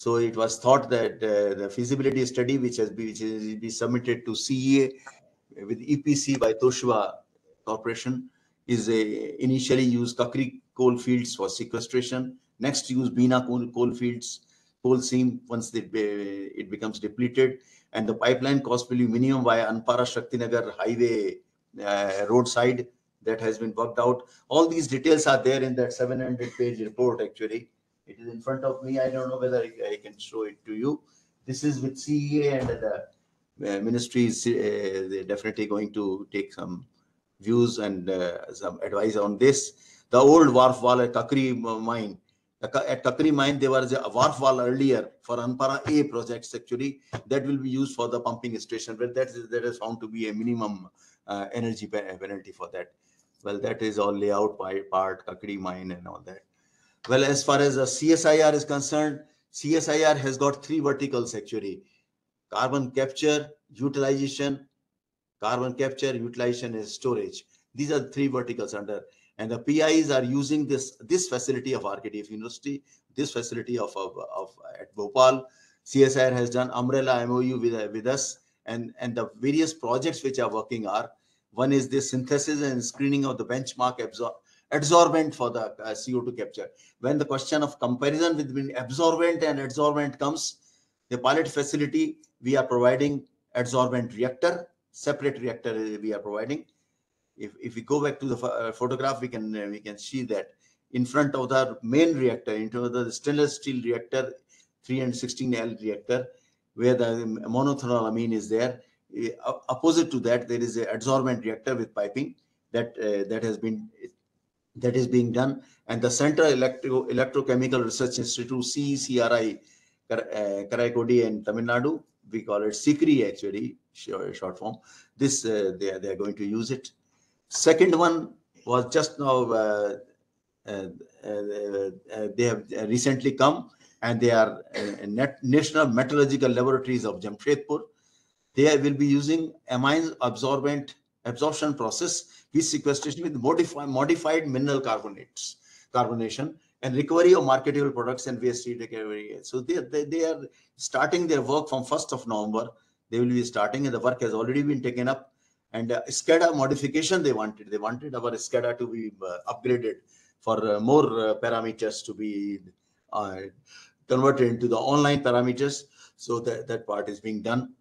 Speaker 7: so it was thought that the feasibility study, which has been submitted to CEA with EPC by Toshiba Corporation, is initially use Kakri coal fields for sequestration. Next, use Bina coal fields, coal seam once it becomes depleted, and the pipeline cost will be minimum via Anpara Shaktinagar highway roadside. That has been worked out. All these details are there in that 700-page report actually. It is in front of me. I don't know whether I can show it to you. This is with CEA, and the ministry is they're definitely going to take some views and some advice on this. The old wharf wall at Kakri mine. At Kakri mine, there was a wharf wall earlier for Anpara A projects actually. That will be used for the pumping station, but that is found to be a minimum energy penalty for that. Well, that is all layout by part, Kakri mine and all that. Well, as far as the CSIR is concerned, CSIR has got 3 verticals actually: carbon capture, utilization, and storage. These are the 3 verticals under, and the PIs are using this facility of RKDF University, this facility of at Bhopal. CSIR has done umbrella MOU with us, and the various projects which are working are, one is the synthesis and screening of the benchmark adsorbent for the CO2 capture. When the question of comparison between absorbent and adsorbent comes, the pilot facility, we are providing adsorbent reactor, separate reactor we are providing. If we go back to the photograph, we can see that in front of the main reactor, into the stainless steel reactor, 316L reactor, where the monothermal amine is there. Opposite to that, there is a adsorbent reactor with piping that is being done, and the Central Electrochemical Research Institute, CECRI, Karaikodi in Tamil Nadu, we call it CICRI actually, short form. This they are going to use it. Second one was just now. They have recently come, and they are National Metallurgical Laboratories of Jamshedpur. They will be using amine absorption process with sequestration with modified mineral carbonation and recovery of marketable products and waste heat recovery. So they are starting their work from 1st of November. They will be starting, and the work has already been taken up. And SCADA modification they wanted our SCADA to be upgraded for more parameters to be converted into the online parameters. So that part is being done.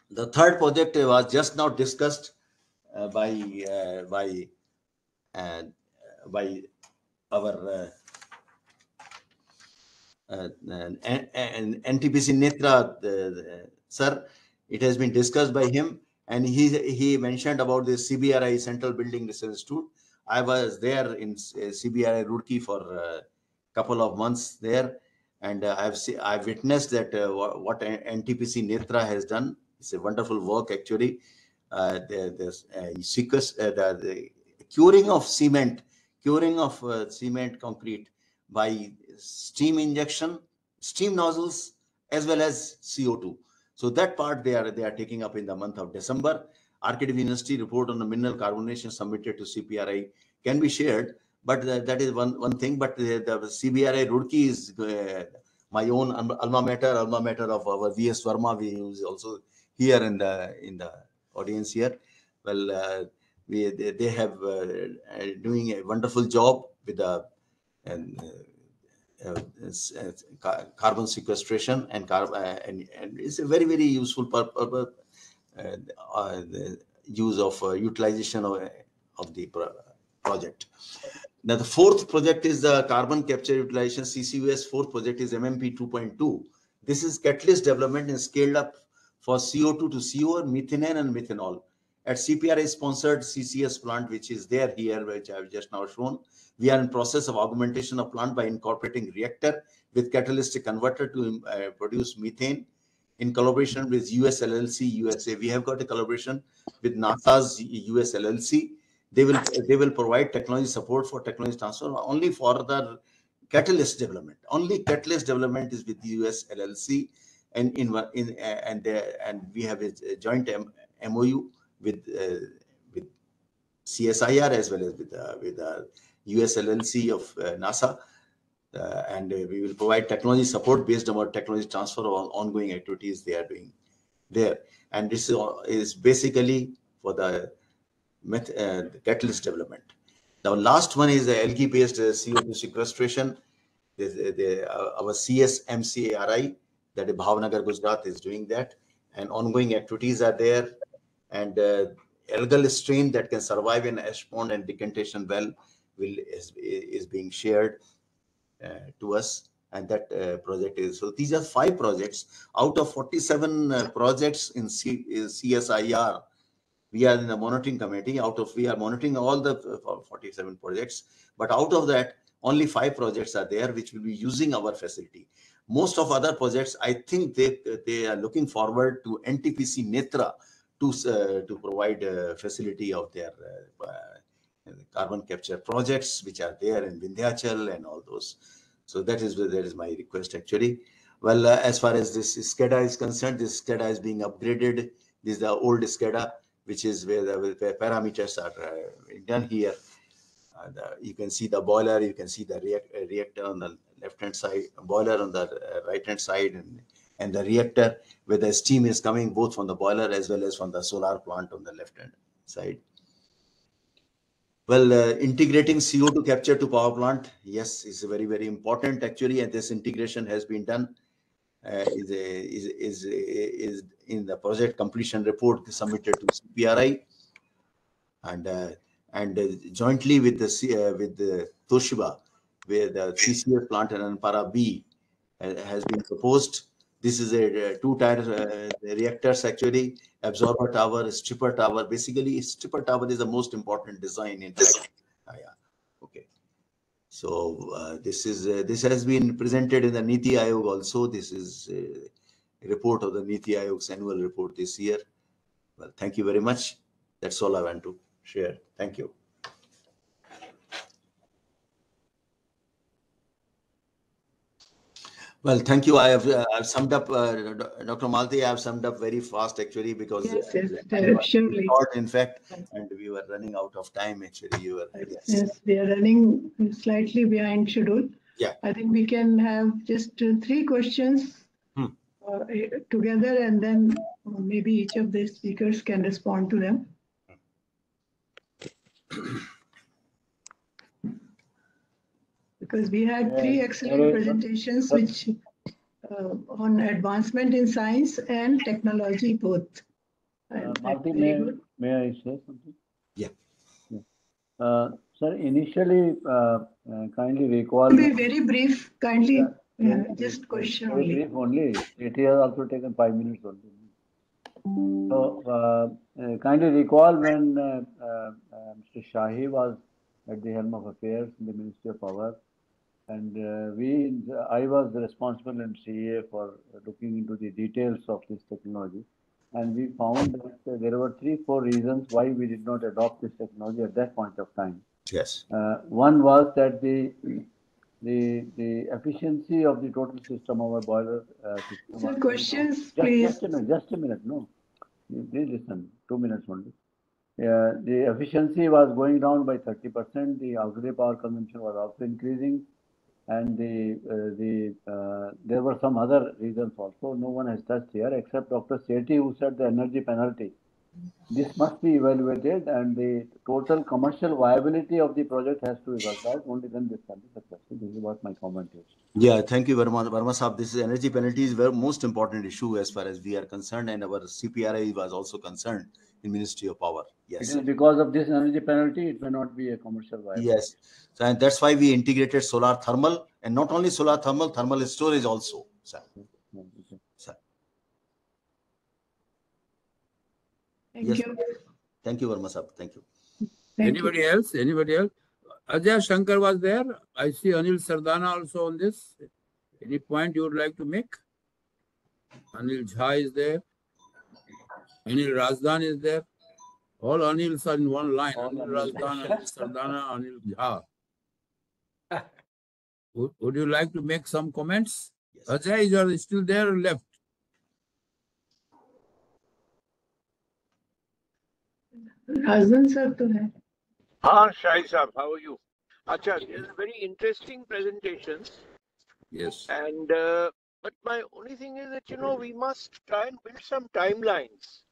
Speaker 7: The third project was just now discussed by our NTPC Netra sir. It has been discussed by him, and he mentioned about the CBRI Central Building Research Institute. I was there in CBRI Roorkee for a couple of months there, and I've witnessed that what NTPC Netra has done. It's a wonderful work actually. The curing of cement concrete by steam injection, steam nozzles, as well as CO2. So that part they are taking up in the month of December. RKDF University report on the mineral carbonation submitted to CPRI can be shared, but that is one thing. But the CBRI Roorkee is my own alma mater of our VS Verma, who is also here in the audience here. Well, they have doing a wonderful job with the carbon sequestration and it's a very useful the use of utilization of the project. Now the fourth project is the carbon capture utilization CCUS. Fourth project is MMP 2.2. This is catalyst development and scaled up for CO2 to CO, methane and methanol. At CPRA sponsored CCS plant, which is there here, which I have just now shown. We are in process of augmentation of plant by incorporating reactor with catalytic converter to produce methane in collaboration with US LLC USA. We have got a collaboration with NASA's US LLC. They will provide technology support for technology transfer only for the catalyst development. Only catalyst development is with the US LLC, and we have a joint MOU with CSIR as well as with US LLC of NASA, and we will provide technology support based on our technology transfer on ongoing activities they are doing there. And this is basically for the catalyst development. Now, last one is the algae-based CO2 sequestration. Our CSMCARI, that is Bhavnagar, Gujarat, is doing that, and ongoing activities are there. And algal strain that can survive in ash pond and decantation well is being shared to us, and that project is. So these are 5 projects out of 47 projects in CSIR. We are in the monitoring committee. We are monitoring all the 47 projects, but out of that, only 5 projects are there which will be using our facility. Most of other projects, I think they are looking forward to NTPC Netra to provide a facility of their carbon capture projects, which are there in Vindhyachal and all those. So that is my request actually. Well, as far as this SCADA is concerned, this SCADA is being upgraded. This is the old SCADA, which is where the parameters are done here. You can see the boiler, you can see the reactor on the left-hand side, boiler on the right-hand side, and the reactor where the steam is coming both from the boiler as well as from the solar plant on the left-hand side. Well, integrating CO2 capture to power plant, yes, is very important actually, and this integration has been done. Is in the project completion report submitted to CPRI, and jointly with the Toshiba, where the CCS plant in Anpara B has been proposed. This is a 2-tier reactors actually, absorber tower, stripper tower. Basically, stripper tower is the most important design in fact. Yeah. Okay. So this has been presented in the Niti Aayog also. This is a report of the Niti Aayog's annual report this year. Well, thank you very much. That's all I want to share. Thank you. Well, thank you. I've summed up, Dr. Malti. I've summed up very fast actually because
Speaker 2: surely.
Speaker 7: In fact, and we were running out of time actually.
Speaker 2: Yes, we are running slightly behind schedule.
Speaker 7: Yeah.
Speaker 2: I think we can have just 3 questions together, and then maybe each of the speakers can respond to them. Because we had 3 excellent presentations which on advancement in science and technology both.
Speaker 8: Malti, may I say something?
Speaker 7: Yeah.
Speaker 8: Sir, initially, kindly recall.
Speaker 2: Be very brief, kindly. Just question
Speaker 8: very
Speaker 2: only.
Speaker 8: Brief only. It has also taken 5 minutes only. So, kindly recall when Mr. Shahi was at the helm of affairs in the Ministry of Power, and I was responsible in CA for looking into the details of this technology, and we found that there were 3-4 reasons why we did not adopt this technology at that point of time.
Speaker 7: Yes.
Speaker 8: One was that the efficiency of the total system of our boiler system.
Speaker 2: So questions, please.
Speaker 8: Just a minute. No, please listen. 2 minutes only. The efficiency was going down by 30%. The auxiliary power consumption was also increasing. and there were some other reasons also. No one has touched here except Dr. Sethi, who said the energy penalty. This must be evaluated, and the total commercial viability of the project has to be worked out. Only then this can be successful. This is what my comment is.
Speaker 7: Yeah, thank you, Verma Sahab. This is energy penalty is the most important issue as far as we are concerned, and our CPRI was also concerned in Ministry of Power. Yes.
Speaker 8: It is because of this energy penalty, it may not be a commercial viability.
Speaker 7: Yes, so, and that's why we integrated solar thermal, and not only solar thermal, thermal storage also. Sir.
Speaker 8: Okay.
Speaker 7: Sir.
Speaker 2: Thank you.
Speaker 7: Thank you, Verma Sahab. Thank you.
Speaker 4: Anybody else? Anybody else? Ajay Shankar was there. I see Anil Sardana also on this. Any point you would like to make? Anil Jha is there. Anil Razdan is there. All Anils are in one line. Anil Razdan, Anil Sardana, Anil Jha. Would you like to make some comments? Yes. Ajay, you are still there or left?
Speaker 2: Razdan sir to hai.
Speaker 9: हाँ शाही साहब, how are you? अच्छा, these are very interesting presentations.
Speaker 4: Yes.
Speaker 9: And but my only thing is that we must try and build some timelines.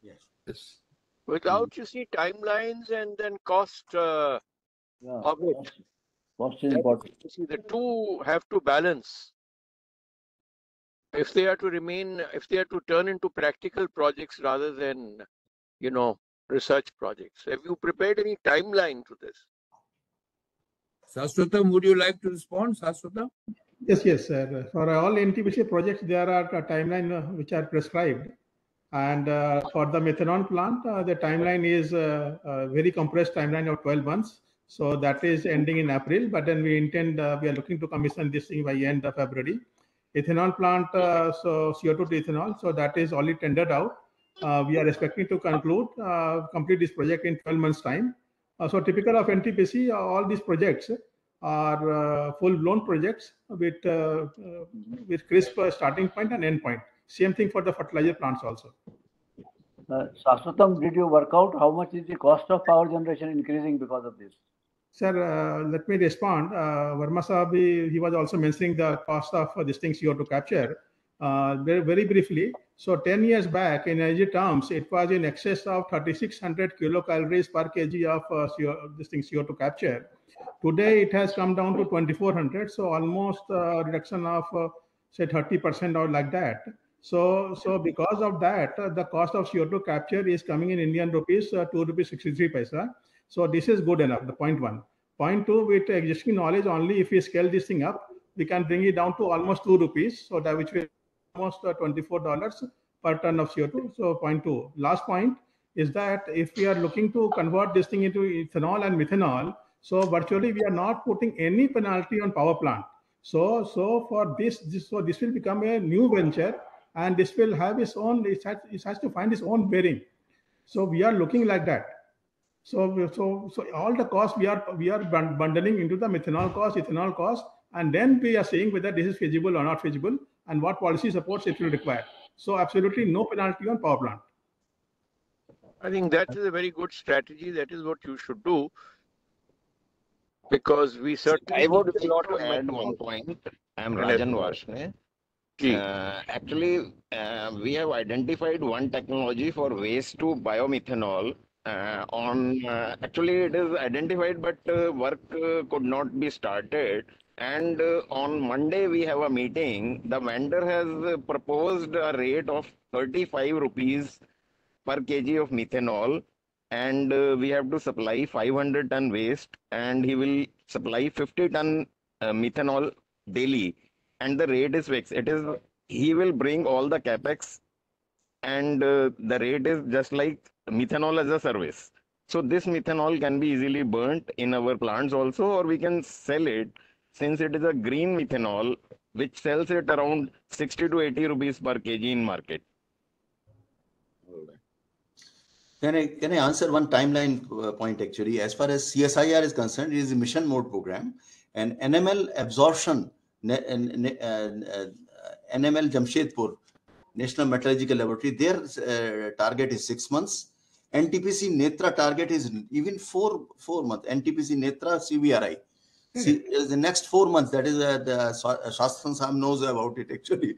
Speaker 7: Yes.
Speaker 4: Yes.
Speaker 9: Without you see timelines and then cost of it.
Speaker 8: Cost is important.
Speaker 9: You see, the two have to balance. If they are to turn into practical projects rather than, research projects. Have you prepared any timeline to this?
Speaker 4: Sastwatam, would you like to respond, Sastwatam?
Speaker 5: Yes, sir. For all NTPC projects, there are timelines which are prescribed. And for the methanol plant, the timeline is a very compressed timeline of 12 months. So that is ending in April, but then we are looking to commission this thing by end of February. Ethanol plant, so CO2 to ethanol, so that is already tendered out. We are expecting to complete this project in 12 months' time. So typical of NTPC, all these projects are full-blown projects with crisp starting point and end point. Same thing for the fertilizer plants also.
Speaker 8: Sastwatam, did you work out how much is the cost of power generation increasing because of this?
Speaker 5: Sir, let me respond. Verma Sahab, he was also mentioning the cost of this thing CO2 capture. Very briefly, so 10 years back in energy terms, it was in excess of 3,600 kilocalories per kg of CO2 capture. Today, it has come down to 2,400, so almost a reduction of say 30% or like that. So because of that, the cost of CO2 capture is coming in Indian rupees, 2 rupees 63 paisa. So this is good enough, the point one. Point two, with existing knowledge, only if we scale this thing up, we can bring it down to almost 2 rupees, so that which will almost $24 per ton of CO2. So point two. Last point is that if we are looking to convert this thing into ethanol and methanol, so virtually we are not putting any penalty on power plant. So for this will become a new venture, and this will have its own. It has to find its own bearing. So we are looking like that. So all the costs we are bundling into the methanol cost, ethanol cost, and then we are saying whether this is feasible or not feasible, and what policy supports it will require. So absolutely no penalty on power plant.
Speaker 9: I think that is a very good strategy. That is what you should do, because we certainly.
Speaker 10: I would like to add one point. I am Rajan Varshney. Actually, we have identified one technology for waste to biomethanol. Actually, it is identified, but work could not be started. And on Monday, we have a meeting. The vendor has proposed a rate of 35 rupees per kg of methanol. And we have to supply 500 ton waste, and he will supply 50 ton methanol daily. And the rate is fixed. He will bring all the capex, and the rate is just like methanol as a service. So this methanol can be easily burnt in our plants also, or we can sell it, since it is a green methanol, which sells it around 60 to 80 rupees per kg in market.
Speaker 7: Can I answer one timeline point actually? As far as CSIR is concerned, it is a mission mode program, and NML absorption, NML Jamshedpur, National Metallurgical Laboratory, their target is 6 months. NTPC Netra target is even 4 months. NTPC Netra CBRI. See, the next 4 months, that is the Shastran Sam knows about it actually,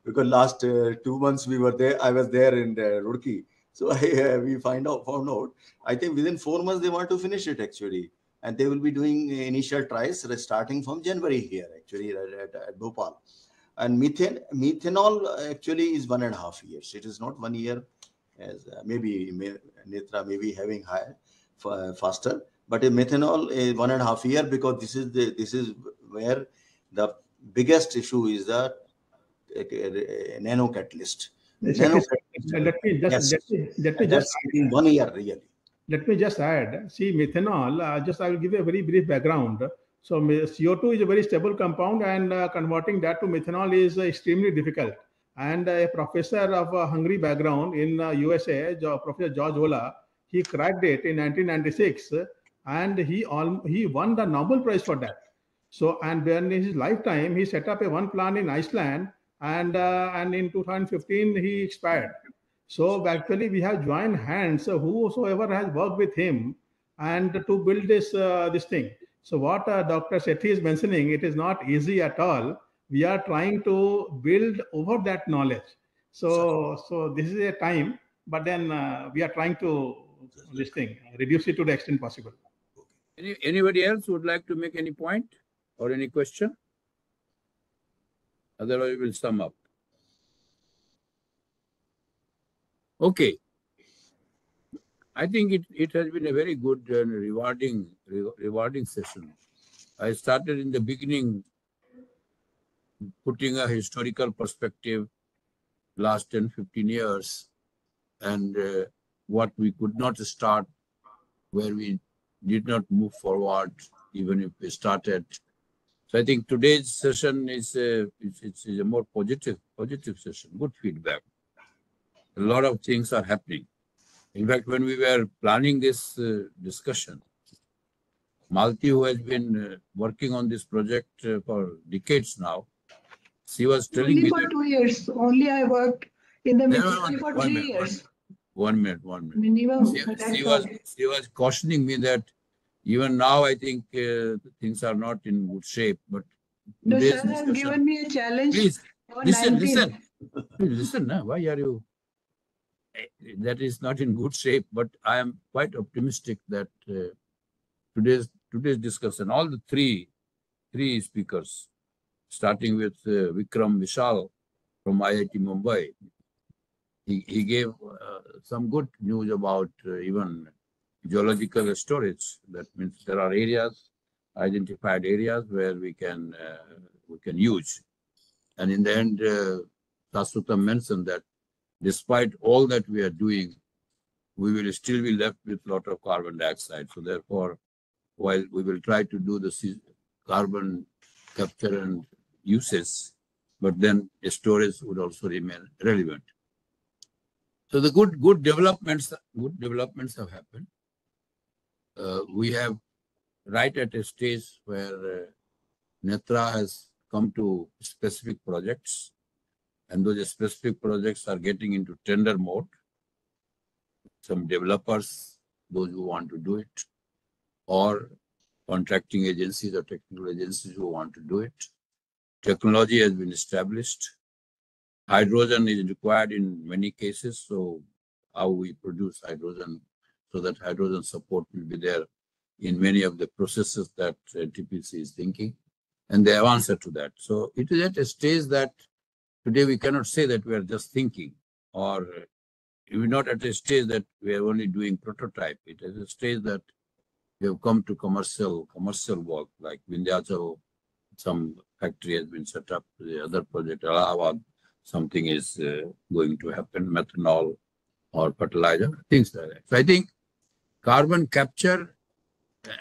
Speaker 7: because last 2 months we were there. I was there in Roorkee, so we found out. I think within 4 months they want to finish it actually, and they will be doing initial trials starting from January here actually at Bhopal. And methanol actually is 1.5 years. It is not 1 year, as maybe Netra may be having higher faster. But in methanol is 1.5 year, because this is where the biggest issue is the nano catalyst.
Speaker 5: Let me just
Speaker 7: 1 year really.
Speaker 5: Let me just add. See, methanol. I will give you a very brief background. So CO2 is a very stable compound, and converting that to methanol is extremely difficult. And a professor of Hungary background in USA, Professor George Ola, he cracked it in 1996. And he won the Nobel Prize for that. So, and in his lifetime, he set up one plant in Iceland, and in 2015 he expired. So actually, we have joined hands. Whosoever has worked with him, and to build this thing. So what Dr. Sethi is mentioning, it is not easy at all. We are trying to build over that knowledge. So this is a time, but then we are trying to reduce it to the extent possible.
Speaker 4: Anybody else would like to make any point or any question? Otherwise, we will sum up. Okay. I think it has been a very good and rewarding session. I started in the beginning putting a historical perspective, last 10, 15 years, and what we could not start, where we did not move forward, even if we started. So I think today's session is a more positive session, good feedback. A lot of things are happening. In fact, when we were planning this discussion, Malti, who has been working on this project for decades now, she was telling me
Speaker 2: for 2 years. Only I worked in the ministry for 3 years.
Speaker 4: 1 minute.
Speaker 2: Minimum.
Speaker 4: She was cautioning me that even now I think things are not in good shape. But
Speaker 2: the sir has given me a challenge.
Speaker 4: Please listen. Why are you? That is not in good shape. But I am quite optimistic that today's discussion, all the three speakers, starting with Vikram Vishal from IIT Mumbai, he gave some good news about even geological storage. That means there are identified areas where we can use. And in the end, Sasutam mentioned that despite all that we are doing, we will still be left with a lot of carbon dioxide. So therefore, while we will try to do the carbon capture and uses, but then storage would also remain relevant. So the good developments have happened. We have right at a stage where Netra has come to specific projects, and those specific projects are getting into tender mode. Some developers, those who want to do it, or contracting agencies or technical agencies who want to do it. Technology has been established. Hydrogen is required in many cases. So how we produce hydrogen, so that hydrogen support will be there in many of the processes that NTPC is thinking. And they have answered to that. So it is at a stage that today we cannot say that we are just thinking, or we're not at a stage that we are only doing prototype. It is a stage that we have come to commercial work, like Vindhyachal, some factory has been set up. The other project, Allahabad, something is going to happen, methanol or fertilizer, things like that. So I think carbon capture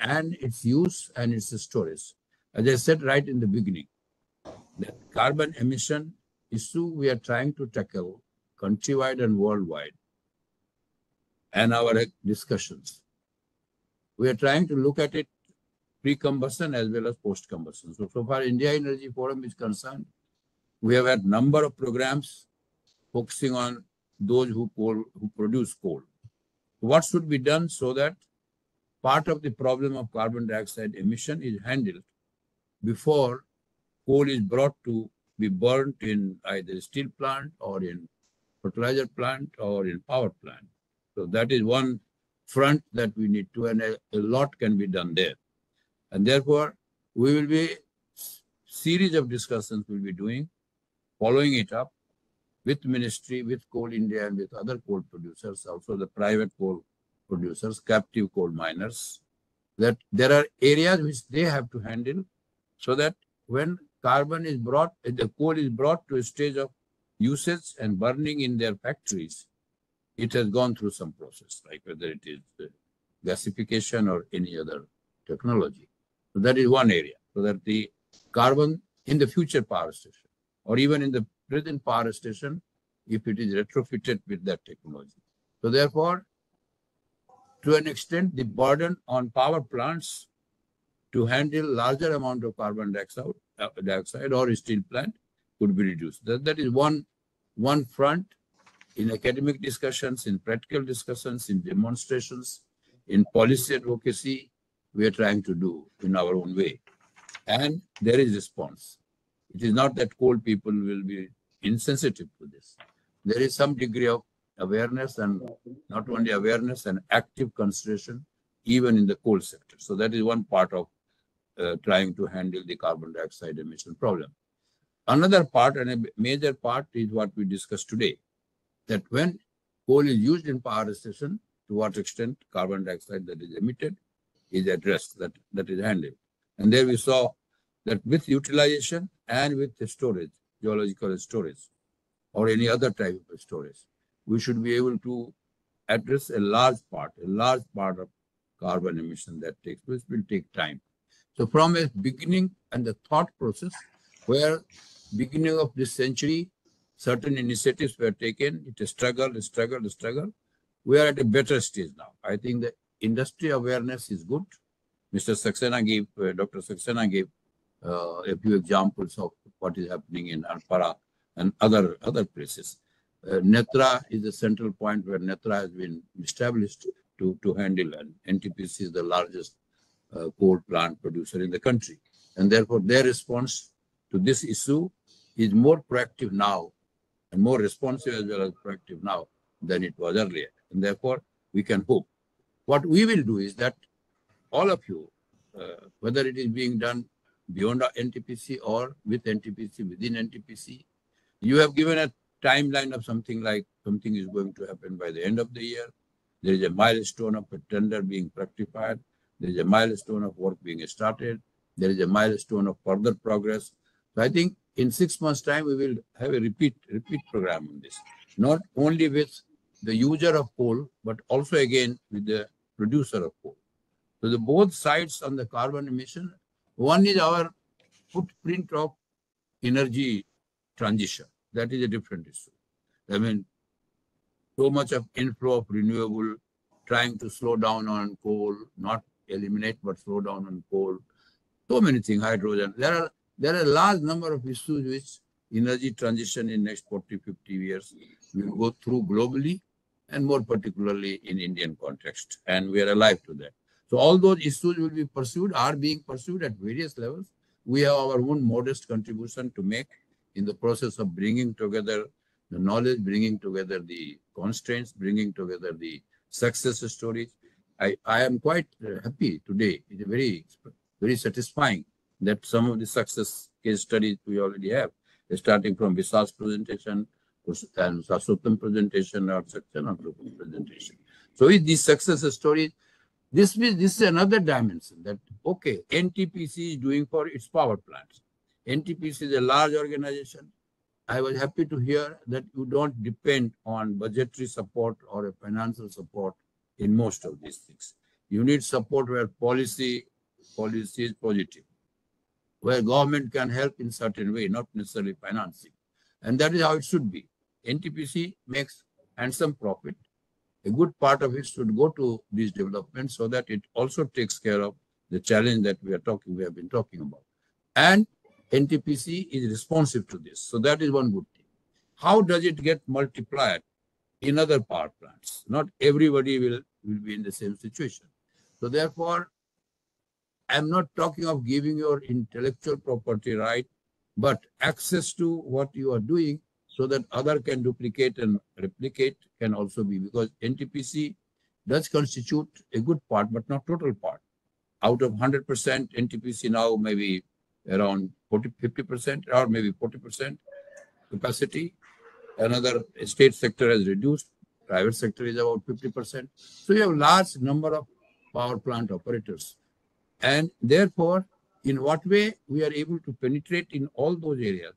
Speaker 4: and its use and its storage, as I said right in the beginning, the carbon emission issue we are trying to tackle countrywide and worldwide, and our discussions. We are trying to look at it pre-combustion as well as post-combustion. So far India Energy Forum is concerned, we have had number of programs focusing on those who produce coal. What should be done so that part of the problem of carbon dioxide emission is handled before coal is brought to be burnt in either steel plant or in fertilizer plant or in power plant. So that is one front that we need to, and a lot can be done there. And therefore, we will be series of discussions we'll be doing, following it up with ministry, with Coal India, and with other coal producers, also the private coal producers, captive coal miners, that there are areas which they have to handle so that when carbon is brought, the coal is brought to a stage of usage and burning in their factories, it has gone through some process, like whether it is gasification or any other technology. So that is one area, so that the carbon in the future power station or even in the present power station, if it is retrofitted with that technology. So therefore, to an extent, the burden on power plants to handle larger amount of carbon dioxide or steel plant could be reduced. That is one front in academic discussions, in practical discussions, in demonstrations, in policy advocacy, we are trying to do in our own way. And there is response. It is not that coal people will be insensitive to this. There is some degree of awareness, and not only awareness and active consideration, even in the coal sector. So that is one part of trying to handle the carbon dioxide emission problem. Another part, and a major part, is what we discussed today, that when coal is used in power station, to what extent carbon dioxide that is emitted is addressed, that is handled. And there we saw that with utilization and with the storage, geological storage, or any other type of storage, we should be able to address a large part of carbon emission that takes place, will take time. So from a beginning and the thought process, where beginning of this century, certain initiatives were taken, it is struggle. We are at a better stage now. I think the industry awareness is good. Dr. Saxena gave a few examples of what is happening in Alpara and other places. Netra is the central point where Netra has been established to handle, and NTPC is the largest coal plant producer in the country. And therefore, their response to this issue is more proactive now and more responsive as well as proactive now than it was earlier. And therefore, we can hope. What we will do is that all of you, whether it is being done beyond NTPC or with NTPC, within NTPC, you have given a timeline of something like something is going to happen by the end of the year. There is a milestone of a tender being fructified. There is a milestone of work being started. There is a milestone of further progress. So I think in 6 months' time, we will have a repeat program on this, not only with the user of coal, but also again with the producer of coal. So the both sides on the carbon emission, one is our footprint of energy transition. That is a different issue. I mean, so much of inflow of renewable, trying to slow down on coal, not eliminate, but slow down on coal. So many things, hydrogen. There are a large number of issues which energy transition in next 40, 50 years will go through globally, and more particularly in Indian context. And we are alive to that. So all those issues will be pursued, are being pursued at various levels. We have our own modest contribution to make in the process of bringing together the knowledge, bringing together the constraints, bringing together the success stories. I am quite happy today. It is very, very satisfying that some of the success case studies we already have, starting from Visal's presentation, and Sasotham's presentation, or Saxena presentation. So with these success stories, this is another dimension that, okay, NTPC is doing for its power plants. NTPC is a large organization. I was happy to hear that you don't depend on budgetary support or a financial support in most of these things. You need support where policy is positive, where government can help in certain way, not necessarily financing. And that is how it should be. NTPC makes handsome profit. A good part of it should go to these developments so that it also takes care of the challenge that we have been talking about. And NTPC is responsive to this. So that is one good thing. How does it get multiplied in other power plants? Not everybody will be in the same situation. So therefore, I'm not talking of giving your intellectual property right, but access to what you are doing so that other can duplicate and replicate can also be, because NTPC does constitute a good part, but not total part. Out of 100%, NTPC now maybe around 50% or maybe 40% capacity. Another state sector has reduced, private sector is about 50%. So you have large number of power plant operators. And therefore, in what way we are able to penetrate in all those areas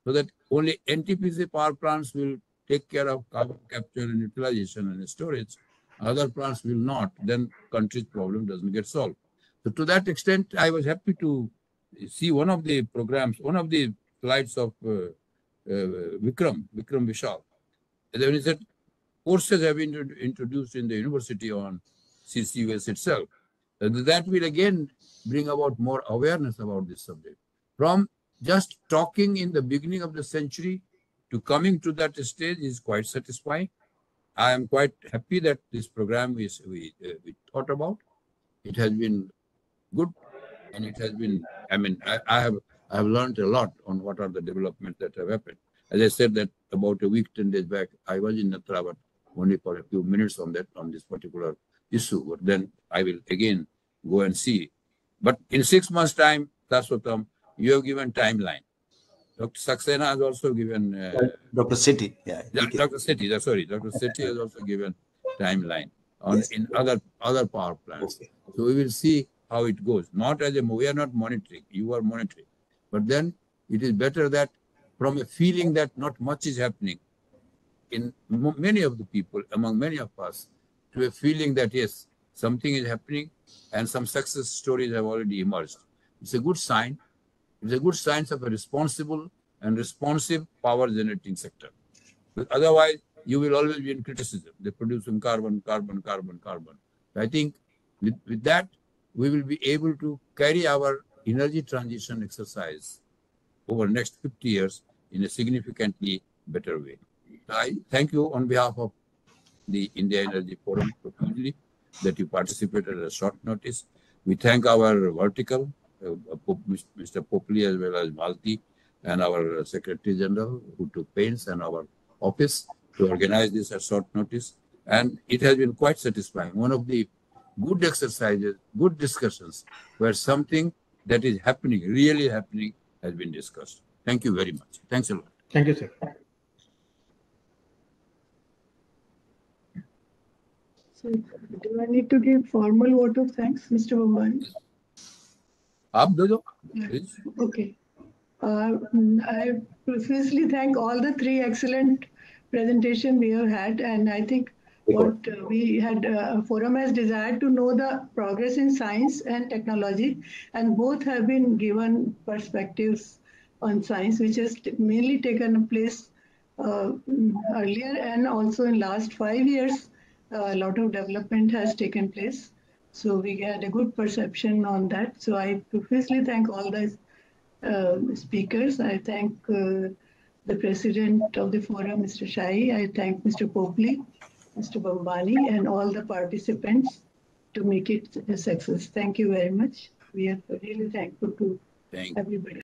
Speaker 4: so that only NTPC power plants will take care of carbon capture and utilization and storage, other plants will not, then country's problem doesn't get solved. So to that extent, I was happy to see one of the programs, one of the slides of Vikram Vishal. When he said courses have been introduced in the university on CCUS itself. That will again bring about more awareness about this subject. From just talking in the beginning of the century to coming to that stage is quite satisfying. I am quite happy that this program we thought about. It has been good, and it has been. I mean, I have learned a lot on what are the developments that have happened. As I said that about a week, 10 days back, I was in Natra, but only for a few minutes on this particular issue. But then I will again go and see. But in 6 months' time, Taswatam, you have given timeline. Dr. Saxena has also given.
Speaker 7: Dr. Sethi, yeah.
Speaker 4: Dr. Sethi, sorry, Dr. Sethi has also given timeline on in other power plants. Okay. So we will see how it goes. Not as we are not monitoring. You are monitoring, but then it is better that from a feeling that not much is happening in many of the people, among many of us, to a feeling that yes, something is happening and some success stories have already emerged. It's a good sign. It's a good sign of a responsible and responsive power generating sector. But otherwise, you will always be in criticism. They're producing carbon. I think with that, we will be able to carry our energy transition exercise over the next 50 years in a significantly better way. I thank you on behalf of the India Energy Forum profusely that you participated at a short notice. We thank our vertical, Mr. Popli as well as Malti, and our Secretary General who took pains, and our office to organize this at short notice. And it has been quite satisfying. One of the good exercises, good discussions, where something that is happening, really happening, has been discussed. Thank you very much. Thanks a lot.
Speaker 5: Thank you, sir.
Speaker 2: So, do I need to give formal vote of thanks, Mr. Bhavani?
Speaker 4: Please.
Speaker 2: Okay. I profusely thank all the three excellent presentations we have had, and I think what we had forum has desired to know the progress in science and technology, and both have been given perspectives on science, which has mainly taken place earlier, and also in last 5 years, a lot of development has taken place. So we had a good perception on that. So I profusely thank all the speakers. I thank the president of the forum, Mr. Shahi. I thank Mr. Popli, Mr. Bambani, and all the participants to make it a success. Thank you very much. We are really thankful to everybody.